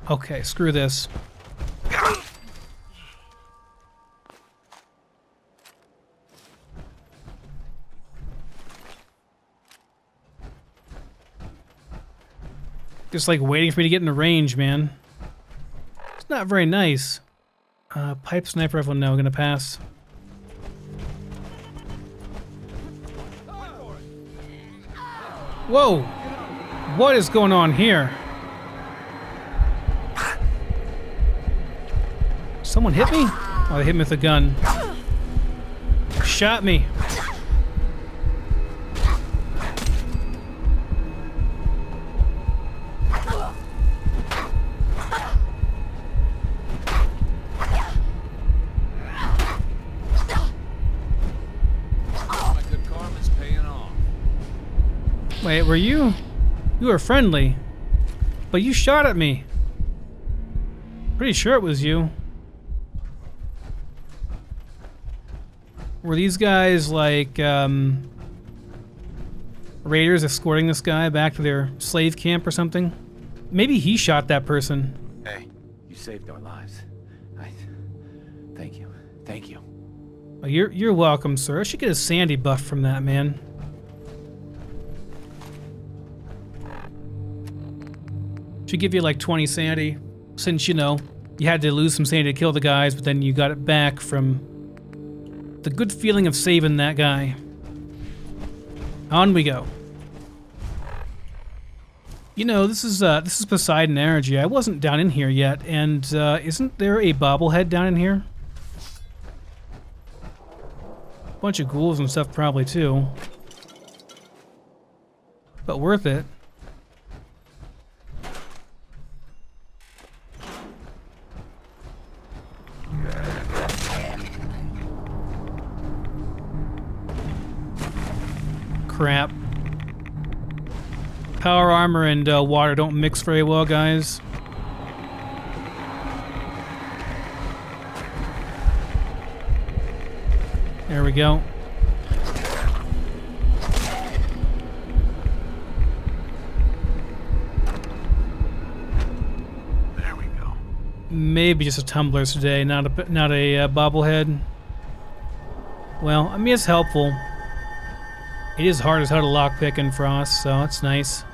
Okay, screw this. Just like waiting for me to get in the range, man. It's not very nice. Pipe sniper rifle, no, gonna pass. Whoa! What is going on here? Someone hit me? Oh, they hit me with a gun. Shot me. Wait, were you? You were friendly, but you shot at me. Pretty sure it was you. Were these guys like raiders escorting this guy back to their slave camp or something? Maybe he shot that person. Hey, you saved our lives. Thank you. Thank you. Oh, you're welcome, sir. I should get a sandy buff from that, man. Should give you like 20 sanity, since, you know, you had to lose some sanity to kill the guys, but then you got it back from the good feeling of saving that guy. On we go. You know, this is Poseidon Energy. I wasn't down in here yet, and isn't there a bobblehead down in here? Bunch of ghouls and stuff probably too. But worth it. Crap. Power armor and water don't mix very well, guys. There we go. There we go. Maybe just a tumblers today, not a bobblehead. Well, I mean, it's helpful. It is hard as hell to lockpick in Frost, so it's nice.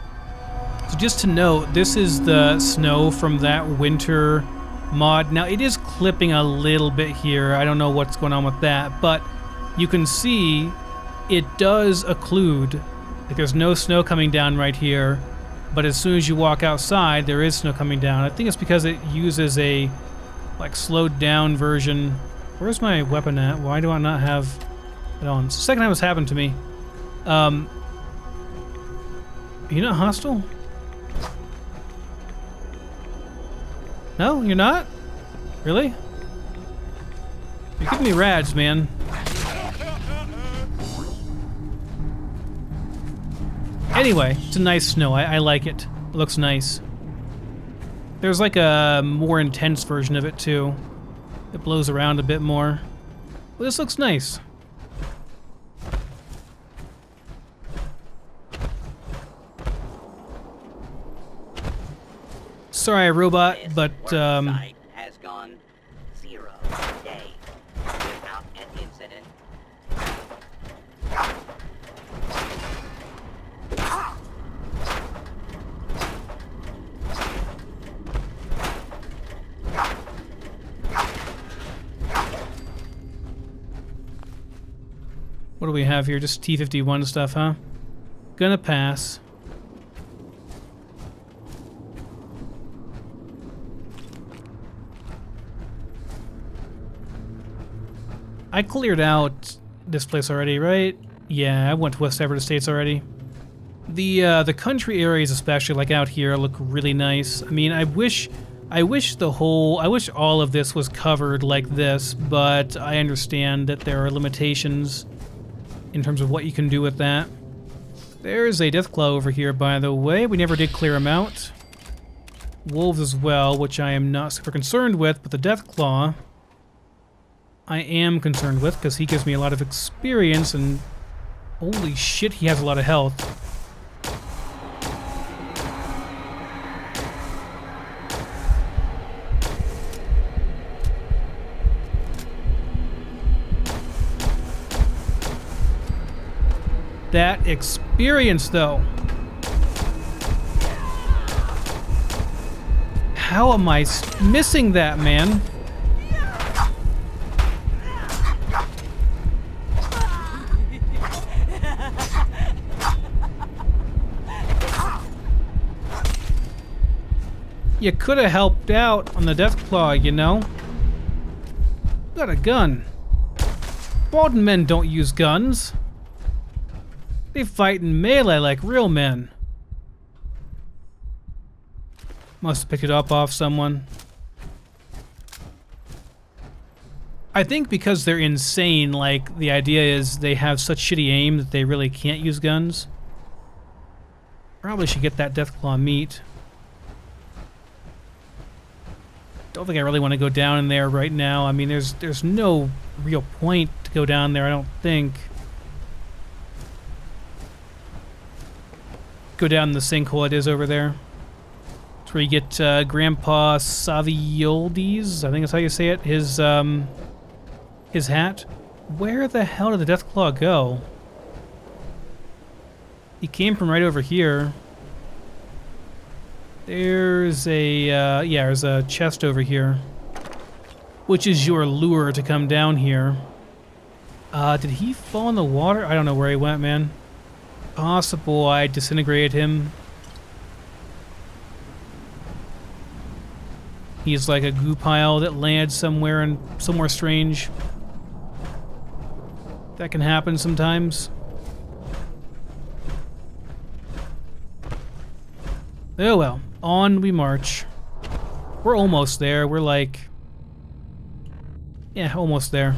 So just to note, this is the snow from that winter mod. Now, it is clipping a little bit here. I don't know what's going on with that, but you can see it does occlude. Like, there's no snow coming down right here, but as soon as you walk outside, there is snow coming down. I think it's because it uses a, like, slowed down version. Where's my weapon at? Why do I not have it on? It's the second time it's happened to me. Are you not hostile? No, you're not? Really? You're giving me rads, man. Anyway, it's a nice snow. I like it. It looks nice. There's like a more intense version of it too. It blows around a bit more. But this looks nice. Sorry, robot, This but work site has gone 0 day without an incident. what do we have here? Just T-51 stuff, huh? Gonna pass. I cleared out this place already, right? Yeah, I went to West Everett Estates already. The country areas, especially like out here, look really nice. I mean, I wish all of this was covered like this, but I understand that there are limitations in terms of what you can do with that. There's a Deathclaw over here, by the way. We never did clear him out. Wolves as well, which I am not super concerned with, but the Deathclaw I am concerned with because he gives me a lot of experience, and holy shit, he has a lot of health. That experience, though. How am I missing that, man? You could have helped out on the Deathclaw, you know? Got a gun. Baldwin men don't use guns. They fight in melee like real men. Must have picked it up off someone. I think because they're insane, like, the idea is they have such shitty aim that they really can't use guns. Probably should get that Deathclaw meat. Don't think I really want to go down in there right now. I mean, there's no real point to go down there, I don't think. Go down the sinkhole it is over there. It's where you get Grandpa Savioldes, I think that's how you say it, his hat. Where the hell did the Deathclaw go? He came from right over here. There's a, yeah, there's a chest over here. Which is your lure to come down here. Did he fall in the water? I don't know where he went, man. Possible I disintegrated him. He's like a goo pile that landed somewhere strange. That can happen sometimes. Oh well, on we march. We're almost there. We're like, yeah, almost there.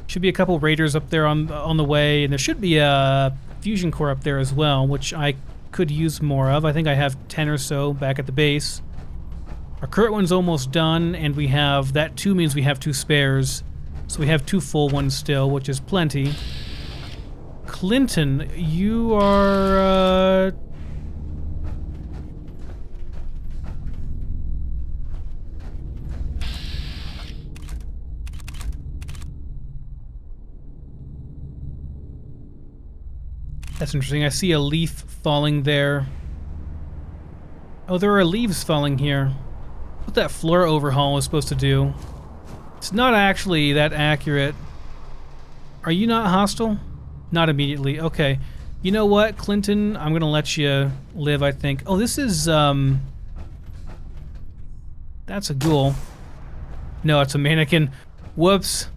Should be a couple raiders up there on the way, and there should be a fusion core up there as well, which I could use more of. I think I have 10 or so back at the base. Our current one's almost done, and we have, that 2 means we have 2 spares. So we have 2 full ones still, which is plenty. Clinton, you are, That's interesting. I see a leaf falling there. Oh, there are leaves falling here. What that floor overhaul was supposed to do. It's not actually that accurate. Are you not hostile? Not immediately. Okay. You know what, Clinton? I'm gonna let you live, I think. Oh, this is, that's a ghoul. No, it's a mannequin. Whoops.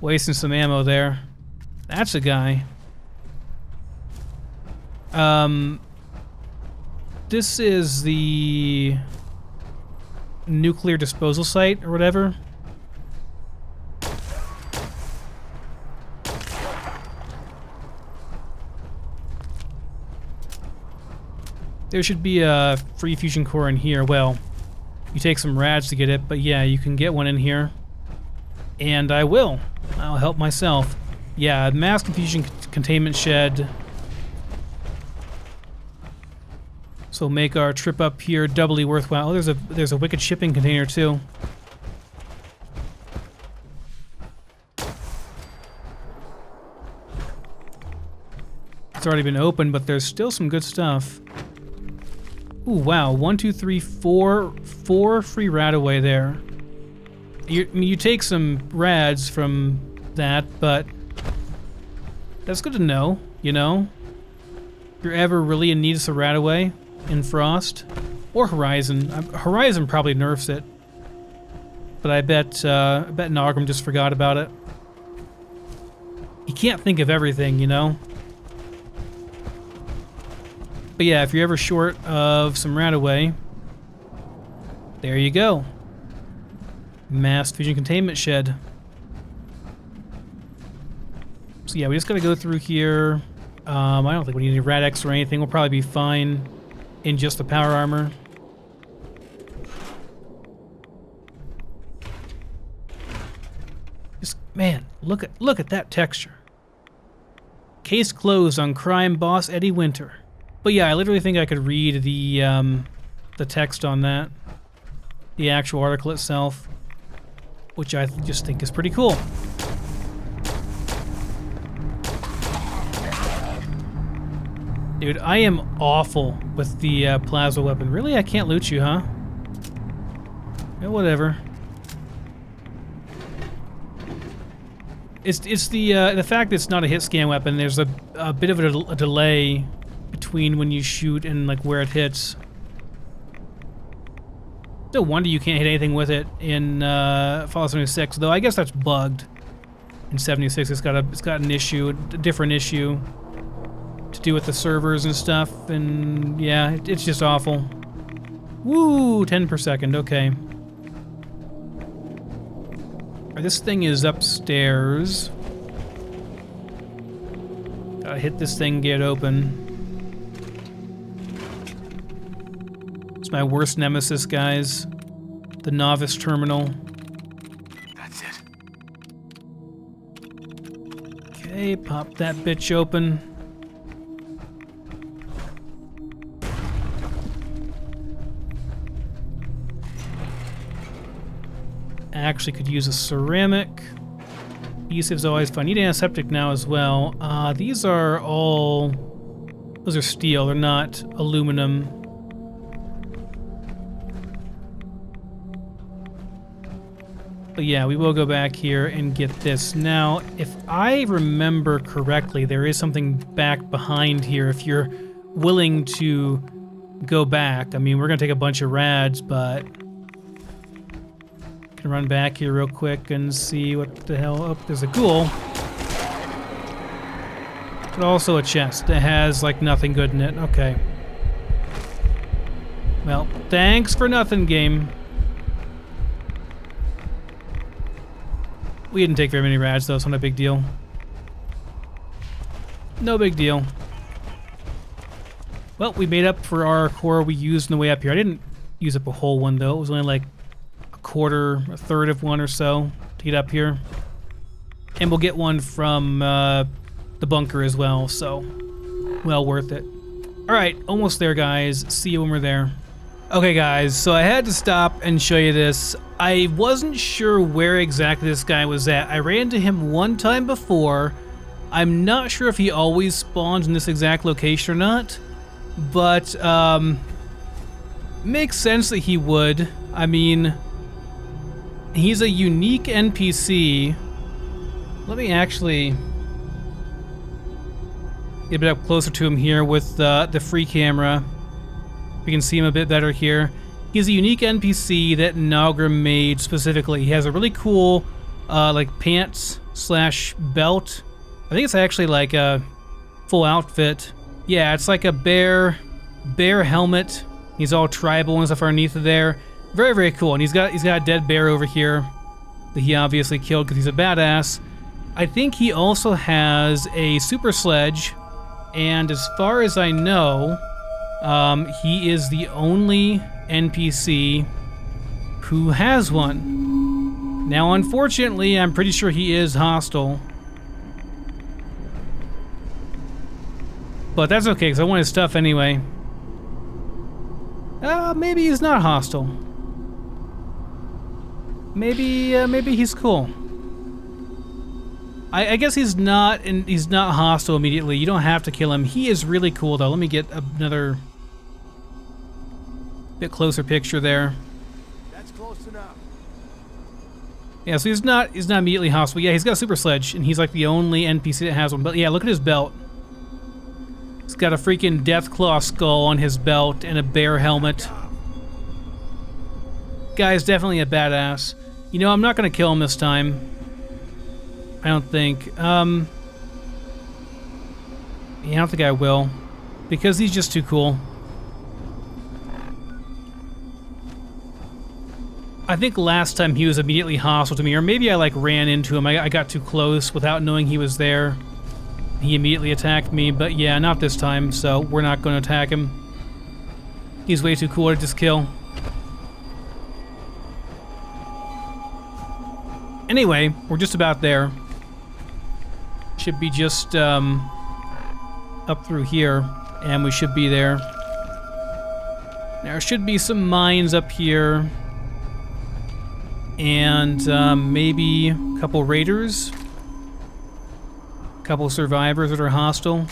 Wasting some ammo there. That's a guy. This is the nuclear disposal site or whatever. There should be a free fusion core in here. Well, you take some rads to get it, but yeah, you can get one in here. And I will. I'll help myself. Yeah, mass confusion containment shed. So make our trip up here doubly worthwhile. Oh, there's a wicked shipping container too. It's already been opened, but there's still some good stuff. Ooh, wow. 1, 2, 3, 4 free rad away there. I mean, you take some rads from that, but that's good to know, you know? If you're ever really in need of some rad away in Frost or Horizon. Horizon probably nerfs it, but I bet Nagram just forgot about it. You can't think of everything, you know? But yeah, if you're ever short of some Radaway, there you go. Mass fusion containment shed. So yeah, we just gotta go through here. I don't think we need any Rad-X or anything. We'll probably be fine in just the power armor. Just, man, look at that texture. Case closed on crime boss Eddie Winter. But yeah, I literally think I could read the text on that, the actual article itself, which I just think is pretty cool. Dude, I am awful with the plasma weapon. Really, I can't loot you, huh? Yeah, whatever. It's the fact that it's not a hit scan weapon. There's a bit of a delay between when you shoot and like where it hits. No wonder you can't hit anything with it in Fallout 76, though I guess that's bugged. In 76, it's got an issue, a different issue to do with the servers and stuff, and yeah, it's just awful. Woo, 10 per second, okay. Alright, this thing is upstairs. Gotta hit this thing, get open. It's my worst nemesis, guys. The novice terminal. That's it. Okay, pop that bitch open. Actually could use a ceramic. Adhesive's always fun. Need antiseptic now as well. These are all... Those are steel, they're not aluminum. But yeah, we will go back here and get this. Now, if I remember correctly, there is something back behind here if you're willing to go back. I mean, we're going to take a bunch of rads, but... Can run back here real quick and see what the hell... Oh, there's a ghoul. But also a chest that has, like, nothing good in it. Okay. Well, thanks for nothing, game. We didn't take very many rads, though, so not a big deal. No big deal. Well, we made up for our core we used on the way up here. I didn't use up a whole one, though. It was only like a quarter, a third of one or so to get up here. And we'll get one from the bunker as well, so well worth it. Alright, almost there, guys. See you when we're there. Okay, guys, so I had to stop and show you this. I wasn't sure where exactly this guy was at. I ran into him one time before. I'm not sure if he always spawns in this exact location or not, but makes sense that he would. I mean, he's a unique NPC. Let me actually get a bit up closer to him here with the free camera. We can see him a bit better here. He's a unique NPC that Nagram made specifically. He has a really cool, like, pants/belt. I think it's actually like a full outfit Yeah, it's like a bear helmet. He's all tribal and stuff underneath of there. Very, very cool. And he's got a dead bear over here that he obviously killed because he's a badass. I think he also has a super sledge, and as far as I know, he is the only NPC who has one. Now, unfortunately, I'm pretty sure he is hostile. But that's okay, because I want his stuff anyway. Maybe he's not hostile. Maybe he's cool. I guess he's not hostile immediately. You don't have to kill him. He is really cool though. Let me get another bit closer picture there. That's close enough. Yeah, so he's not immediately hostile. Yeah, he's got a super sledge, and he's like the only NPC that has one. But yeah, look at his belt. He's got a freaking Deathclaw skull on his belt and a bear helmet. Guy's definitely a badass. You know, I'm not gonna kill him this time. I don't think. Yeah, I don't think I will. Because he's just too cool. I think last time he was immediately hostile to me, or maybe I like ran into him. I got too close without knowing he was there. He immediately attacked me, but yeah, not this time, so we're not going to attack him. He's way too cool to just kill. Anyway, we're just about there. Should be just up through here, and we should be there. There should be some mines up here, and maybe a couple raiders. Couple survivors that are hostile.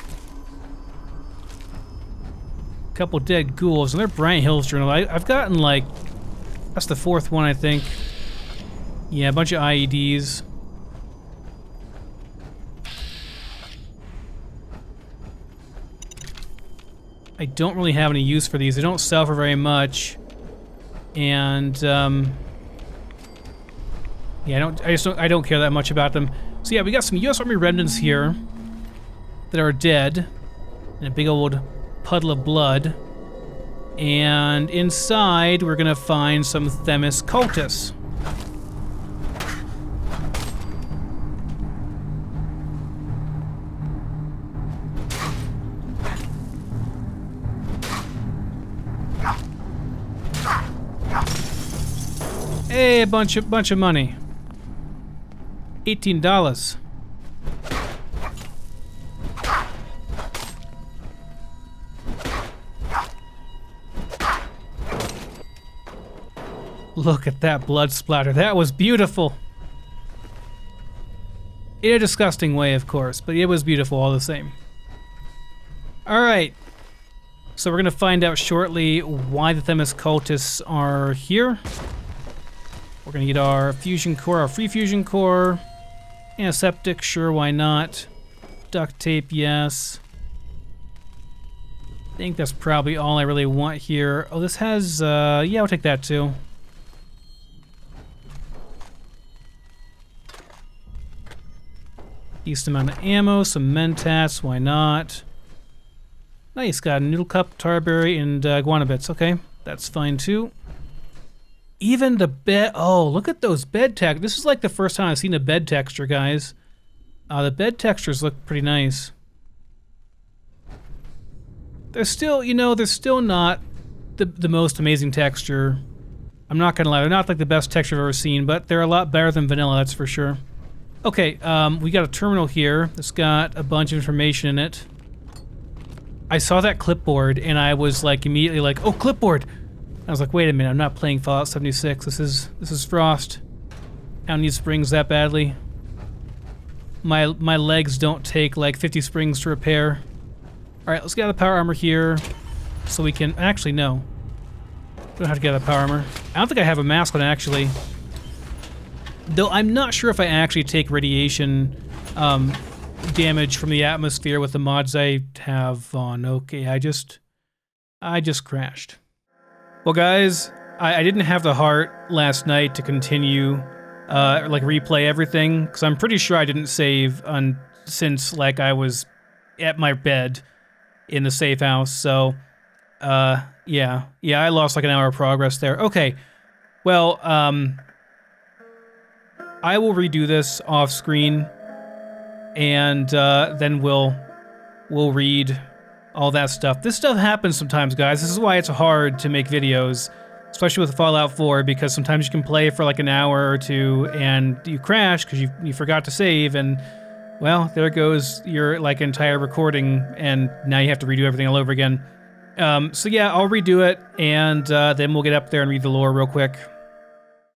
Couple dead ghouls, and they're Bryant Hill's journal. I've gotten like, that's the 4th one, I think. Yeah, a bunch of IEDs. I don't really have any use for these. They don't sell for very much, and yeah, I don't care that much about them. So yeah, we got some U.S. Army remnants here that are dead in a big old puddle of blood. And inside, we're gonna find some Themis cultists. Hey, a bunch of money. $18. Look at that blood splatter. That was beautiful. In a disgusting way, of course, but it was beautiful all the same. Alright. So we're going to find out shortly why the Themis cultists are here. We're going to get our fusion core, our free fusion core. Antiseptic, sure, why not? Duct tape, yes. I think that's probably all I really want here. Oh, this has, yeah, I'll take that too. Decent amount of ammo, some mentats, why not? Nice, got a noodle cup, tarberry, and guana bits. Okay, that's fine too. Even the bed, oh, look at those bed textures. This is like the first time I've seen a bed texture, guys. The bed textures look pretty nice. They're still, you know, they're still not the most amazing texture. I'm not gonna lie, they're not like the best texture I've ever seen, but they're a lot better than vanilla, that's for sure. Okay, we got a terminal here that's got a bunch of information in it. I saw that clipboard and I was like immediately like, oh, clipboard! I was like, wait a minute, I'm not playing Fallout 76. This is Frost. I don't need springs that badly. My legs don't take like 50 springs to repair. Alright, let's get out the power armor here. So we can, actually no. We don't have to get out the power armor. I don't think I have a mask on actually. Though I'm not sure if I actually take radiation damage from the atmosphere with the mods I have on. Okay, I just crashed. Well, guys, I didn't have the heart last night to continue, like replay everything, because I'm pretty sure I didn't save since like I was at my bed. in the safe house. So, yeah, I lost like an hour of progress there. Okay, well, I will redo this off screen, and then we'll read all that stuff. This stuff happens sometimes, guys. This is why it's hard to make videos, especially with Fallout 4, because sometimes you can play for like an hour or two and you crash because you forgot to save, and well, there goes your like entire recording, and now you have to redo everything all over again. So yeah, I'll redo it, and then we'll get up there and read the lore real quick.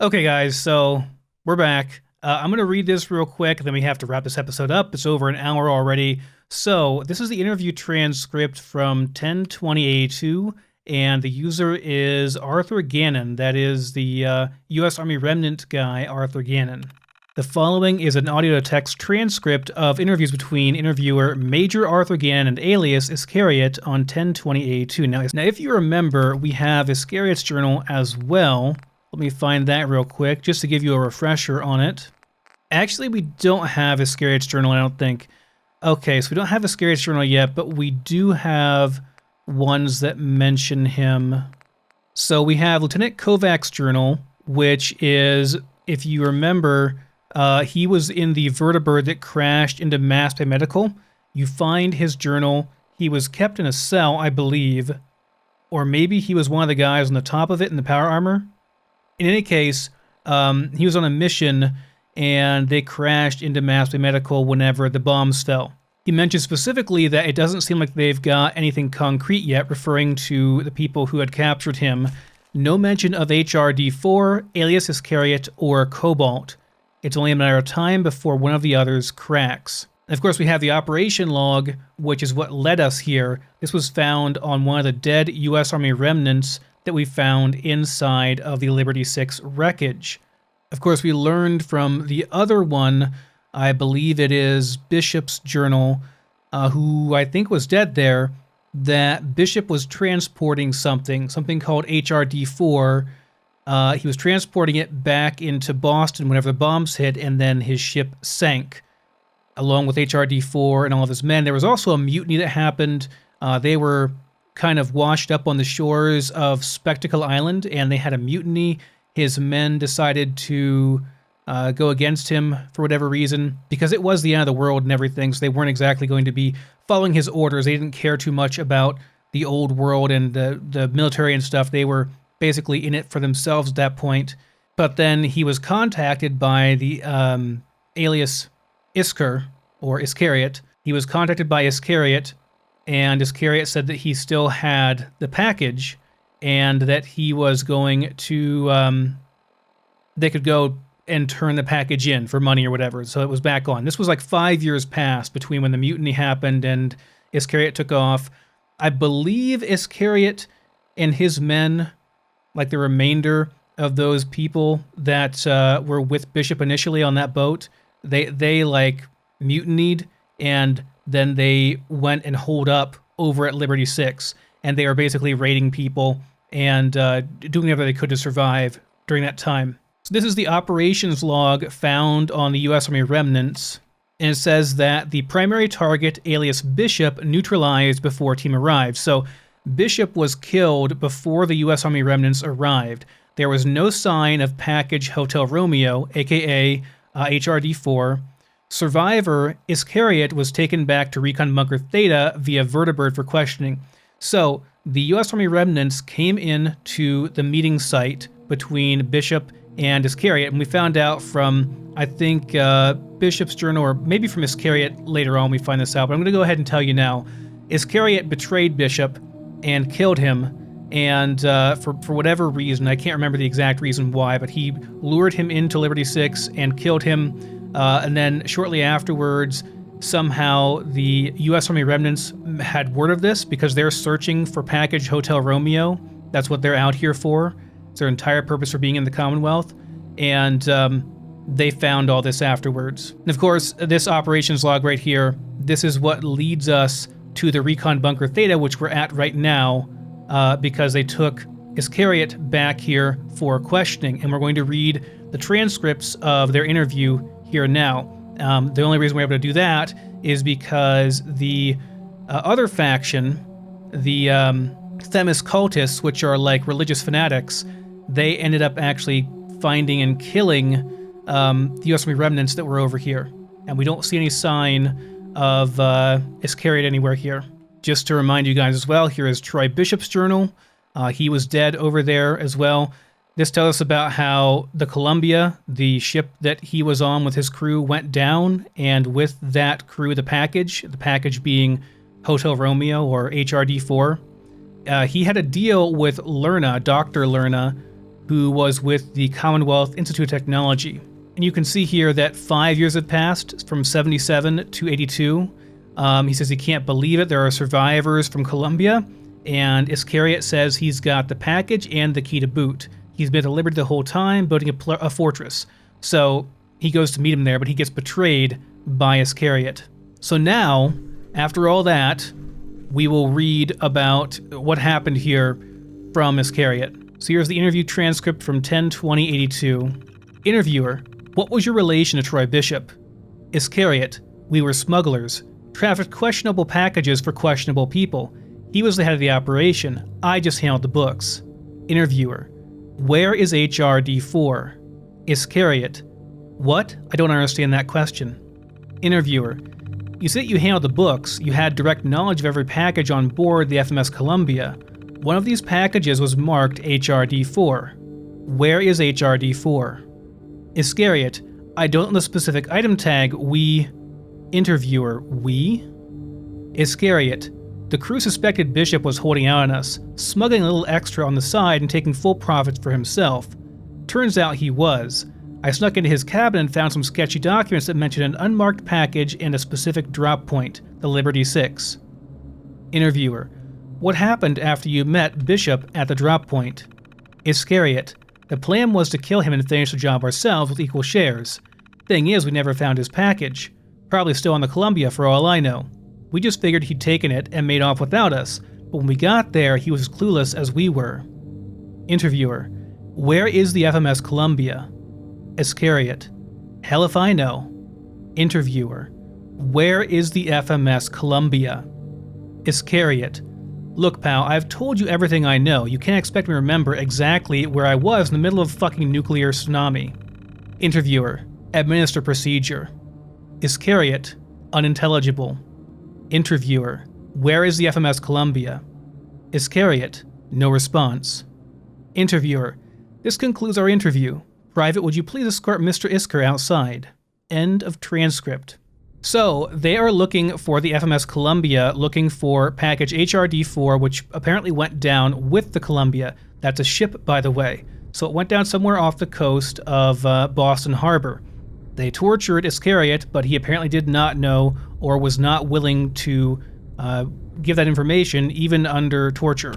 Okay, guys, so we're back. I'm going to read this real quick, then we have to wrap this episode up. It's over an hour already. So this is the interview transcript from 10/20/82, and the user is Arthur Gannon. That is the U.S. Army Remnant guy, Arthur Gannon. The following is an audio-to-text transcript of interviews between interviewer Major Arthur Gannon and alias Iscariot on 10/20/82. Now, if you remember, we have Iscariot's journal as well. Let me find that real quick, just to give you a refresher on it. Actually, we don't have Iscariot's journal, I don't think. Okay, so we don't have Iscariot's journal yet, but we do have ones that mention him. So we have Lieutenant Kovac's journal, which is, if you remember, he was in the vertibird that crashed into Mass Bay Medical. You find his journal. He was kept in a cell, I believe, or maybe he was one of the guys on the top of it in the power armor. In any case, he was on a mission, and they crashed into Mass Bay Medical whenever the bombs fell. He mentioned specifically that it doesn't seem like they've got anything concrete yet, referring to the people who had captured him. No mention of HRD4, alias Iscariot, or Cobalt. It's only a matter of time before one of the others cracks. And of course, we have the operation log, which is what led us here. This was found on one of the dead U.S. Army remnants that we found inside of the Liberty 6 wreckage. Of course, we learned from the other one, I believe it is Bishop's journal, who I think was dead there, that Bishop was transporting something called HRD4. He was transporting it back into Boston whenever the bombs hit, and then his ship sank, along with HRD4 and all of his men. There was also a mutiny that happened. They were kind of washed up on the shores of Spectacle Island, and they had a mutiny. His men decided to go against him for whatever reason, because it was the end of the world and everything, so they weren't exactly going to be following his orders. They didn't care too much about the old world and the military and stuff. They were basically in it for themselves at that point. But then he was contacted by the alias Isker, or Iscariot. He was contacted by Iscariot, and Iscariot said that he still had the package, and that he was going to, they could go and turn the package in for money or whatever, so it was back on. This was like 5 years past between when the mutiny happened and Iscariot took off. I believe Iscariot and his men, like the remainder of those people that were with Bishop initially on that boat, they like mutinied, and then they went and holed up over at Liberty 6, and they were basically raiding people and doing whatever they could to survive during that time. So this is the operations log found on the U.S. Army remnants, and it says that the primary target, alias Bishop, neutralized before team arrived. So Bishop was killed before the U.S. Army remnants arrived. There was no sign of package Hotel Romeo, aka HRD4. Survivor, Iscariot, was taken back to Recon Bunker Theta via Vertibird for questioning. So the U.S. Army remnants came in to the meeting site between Bishop and Iscariot, and we found out from, I think, Bishop's journal, or maybe from Iscariot later on we find this out, but I'm going to go ahead and tell you now. Iscariot betrayed Bishop and killed him, and for whatever reason, I can't remember the exact reason why, but he lured him into Liberty 6 and killed him, and then shortly afterwards, somehow the U.S. Army remnants had word of this because they're searching for package Hotel Romeo. That's what they're out here for. It's their entire purpose for being in the Commonwealth, and they found all this afterwards. And of course, this operations log right here, this is what leads us to the Recon Bunker Theta, which we're at right now, because they took Iscariot back here for questioning, and we're going to read the transcripts of their interview here now. The only reason we're able to do that is because the other faction, the Themis cultists, which are like religious fanatics, they ended up actually finding and killing the US Army remnants that were over here. And we don't see any sign of Iscariot anywhere here. Just to remind you guys as well, here is Troy Bishop's journal. He was dead over there as well. This tells us about how the Columbia, the ship that he was on with his crew, went down, and with that crew, the package being Hotel Romeo or HRD4. He had a deal with Lerna, Dr. Lerna, who was with the Commonwealth Institute of Technology. And you can see here that 5 years had passed from 77 to 82. He says he can't believe it. There are survivors from Columbia, and Iscariot says he's got the package and the key to boot. He's been at Liberty the whole time, building a fortress. So he goes to meet him there, but he gets betrayed by Iscariot. So now, after all that, we will read about what happened here from Iscariot. So here's the interview transcript from 10/20/82. Interviewer: what was your relation to Troy Bishop? Iscariot: we were smugglers. Trafficked questionable packages for questionable people. He was the head of the operation. I just handled the books. Interviewer: where is HRD4? Iscariot: what? I don't understand that question. Interviewer: you said you handled the books. You had direct knowledge of every package on board the FMS Columbia. One of these packages was marked HRD4. Where is HRD4? Iscariot: I don't know the specific item tag. Interviewer: we? Iscariot: the crew suspected Bishop was holding out on us, smuggling a little extra on the side and taking full profits for himself. Turns out he was. I snuck into his cabin and found some sketchy documents that mentioned an unmarked package and a specific drop point, the Liberty 6. Interviewer: what happened after you met Bishop at the drop point? Iscariot: the plan was to kill him and finish the job ourselves with equal shares. Thing is, we never found his package. Probably still on the Columbia for all I know. We just figured he'd taken it and made off without us, but when we got there, he was as clueless as we were. Interviewer: where is the FMS Columbia? Iscariot: hell if I know. Interviewer: where is the FMS Columbia? Iscariot: look pal, I've told you everything I know. You can't expect me to remember exactly where I was in the middle of a fucking nuclear tsunami. Interviewer: administer procedure. Iscariot: unintelligible. Interviewer: where is the FMS Columbia? Iscariot: no response. Interviewer: this concludes our interview. Private, would you please escort Mr. Isker outside? End of transcript. So, they are looking for the FMS Columbia, looking for package HRD4, which apparently went down with the Columbia. That's a ship, by the way. So it went down somewhere off the coast of Boston Harbor. They tortured Iscariot, but he apparently did not know or was not willing to give that information, even under torture.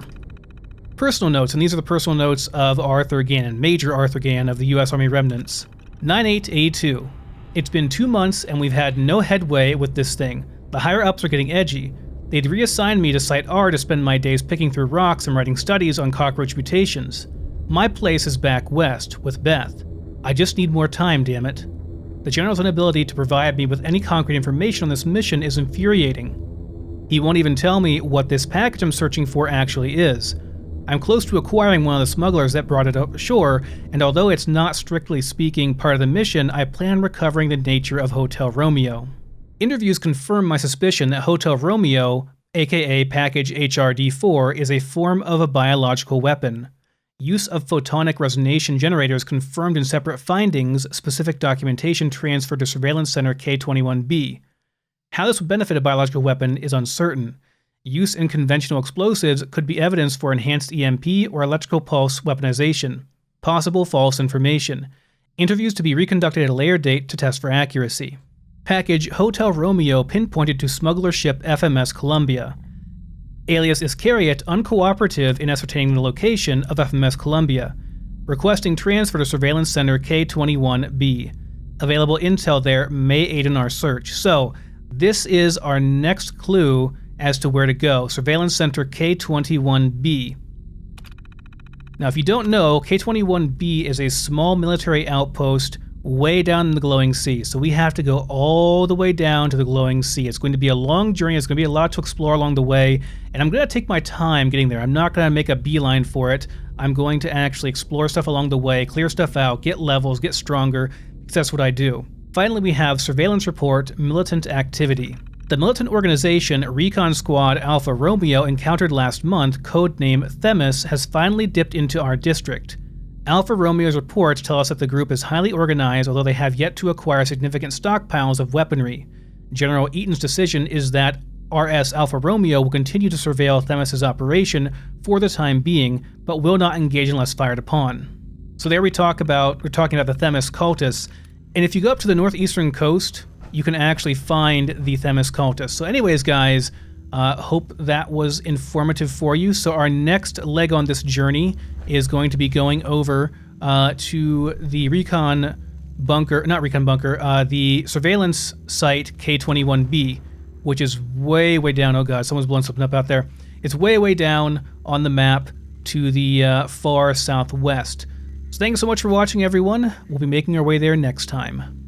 Personal notes, and these are the personal notes of Arthur Gannon, Major Arthur Gannon of the U.S. Army Remnants. 98A2. It's been 2 months and we've had no headway with this thing. The higher-ups are getting edgy. They'd reassigned me to Site R to spend my days picking through rocks and writing studies on cockroach mutations. My place is back west, with Beth. I just need more time, damn it. The General's inability to provide me with any concrete information on this mission is infuriating. He won't even tell me what this package I'm searching for actually is. I'm close to acquiring one of the smugglers that brought it ashore, and although it's not strictly speaking part of the mission, I plan on recovering the nature of Hotel Romeo. Interviews confirm my suspicion that Hotel Romeo, aka package HRD4, is a form of a biological weapon. Use of photonic resonation generators confirmed in separate findings, specific documentation transferred to Surveillance Center K21B. How this would benefit a biological weapon is uncertain. Use in conventional explosives could be evidence for enhanced EMP or electrical pulse weaponization. Possible false information. Interviews to be reconducted at a later date to test for accuracy. Package Hotel Romeo pinpointed to smuggler ship FMS Columbia. Alias Iscariot uncooperative in ascertaining the location of FMS Columbia. Requesting transfer to Surveillance Center K21B. Available intel there may aid in our search. So, this is our next clue as to where to go. Surveillance Center K21B. Now, if you don't know, K21B is a small military outpost way down in the glowing sea. So we have to go all the way down to the glowing sea. It's going to be a long journey. It's going to be a lot to explore along the way. And I'm going to take my time getting there. I'm not going to make a beeline for it. I'm going to actually explore stuff along the way, clear stuff out, get levels, get stronger, because that's what I do. Finally, we have Surveillance Report, Militant Activity. The militant organization Recon Squad Alpha Romeo encountered last month, codename Themis, has finally dipped into our district. Alpha Romeo's reports tell us that the group is highly organized, although they have yet to acquire significant stockpiles of weaponry. General Eaton's decision is that RS Alpha Romeo will continue to surveil Themis' operation for the time being, but will not engage unless fired upon. So there we're talking about the Themis cultists, and if you go up to the northeastern coast, you can actually find the Themis cultists. So anyways, guys, hope that was informative for you. So our next leg on this journey is going to be going over to the Recon bunker, the surveillance site K21B, which is way, way down. Oh god, someone's blowing something up out there. It's way, way down on the map to the far southwest. So thanks so much for watching, everyone. We'll be making our way there next time.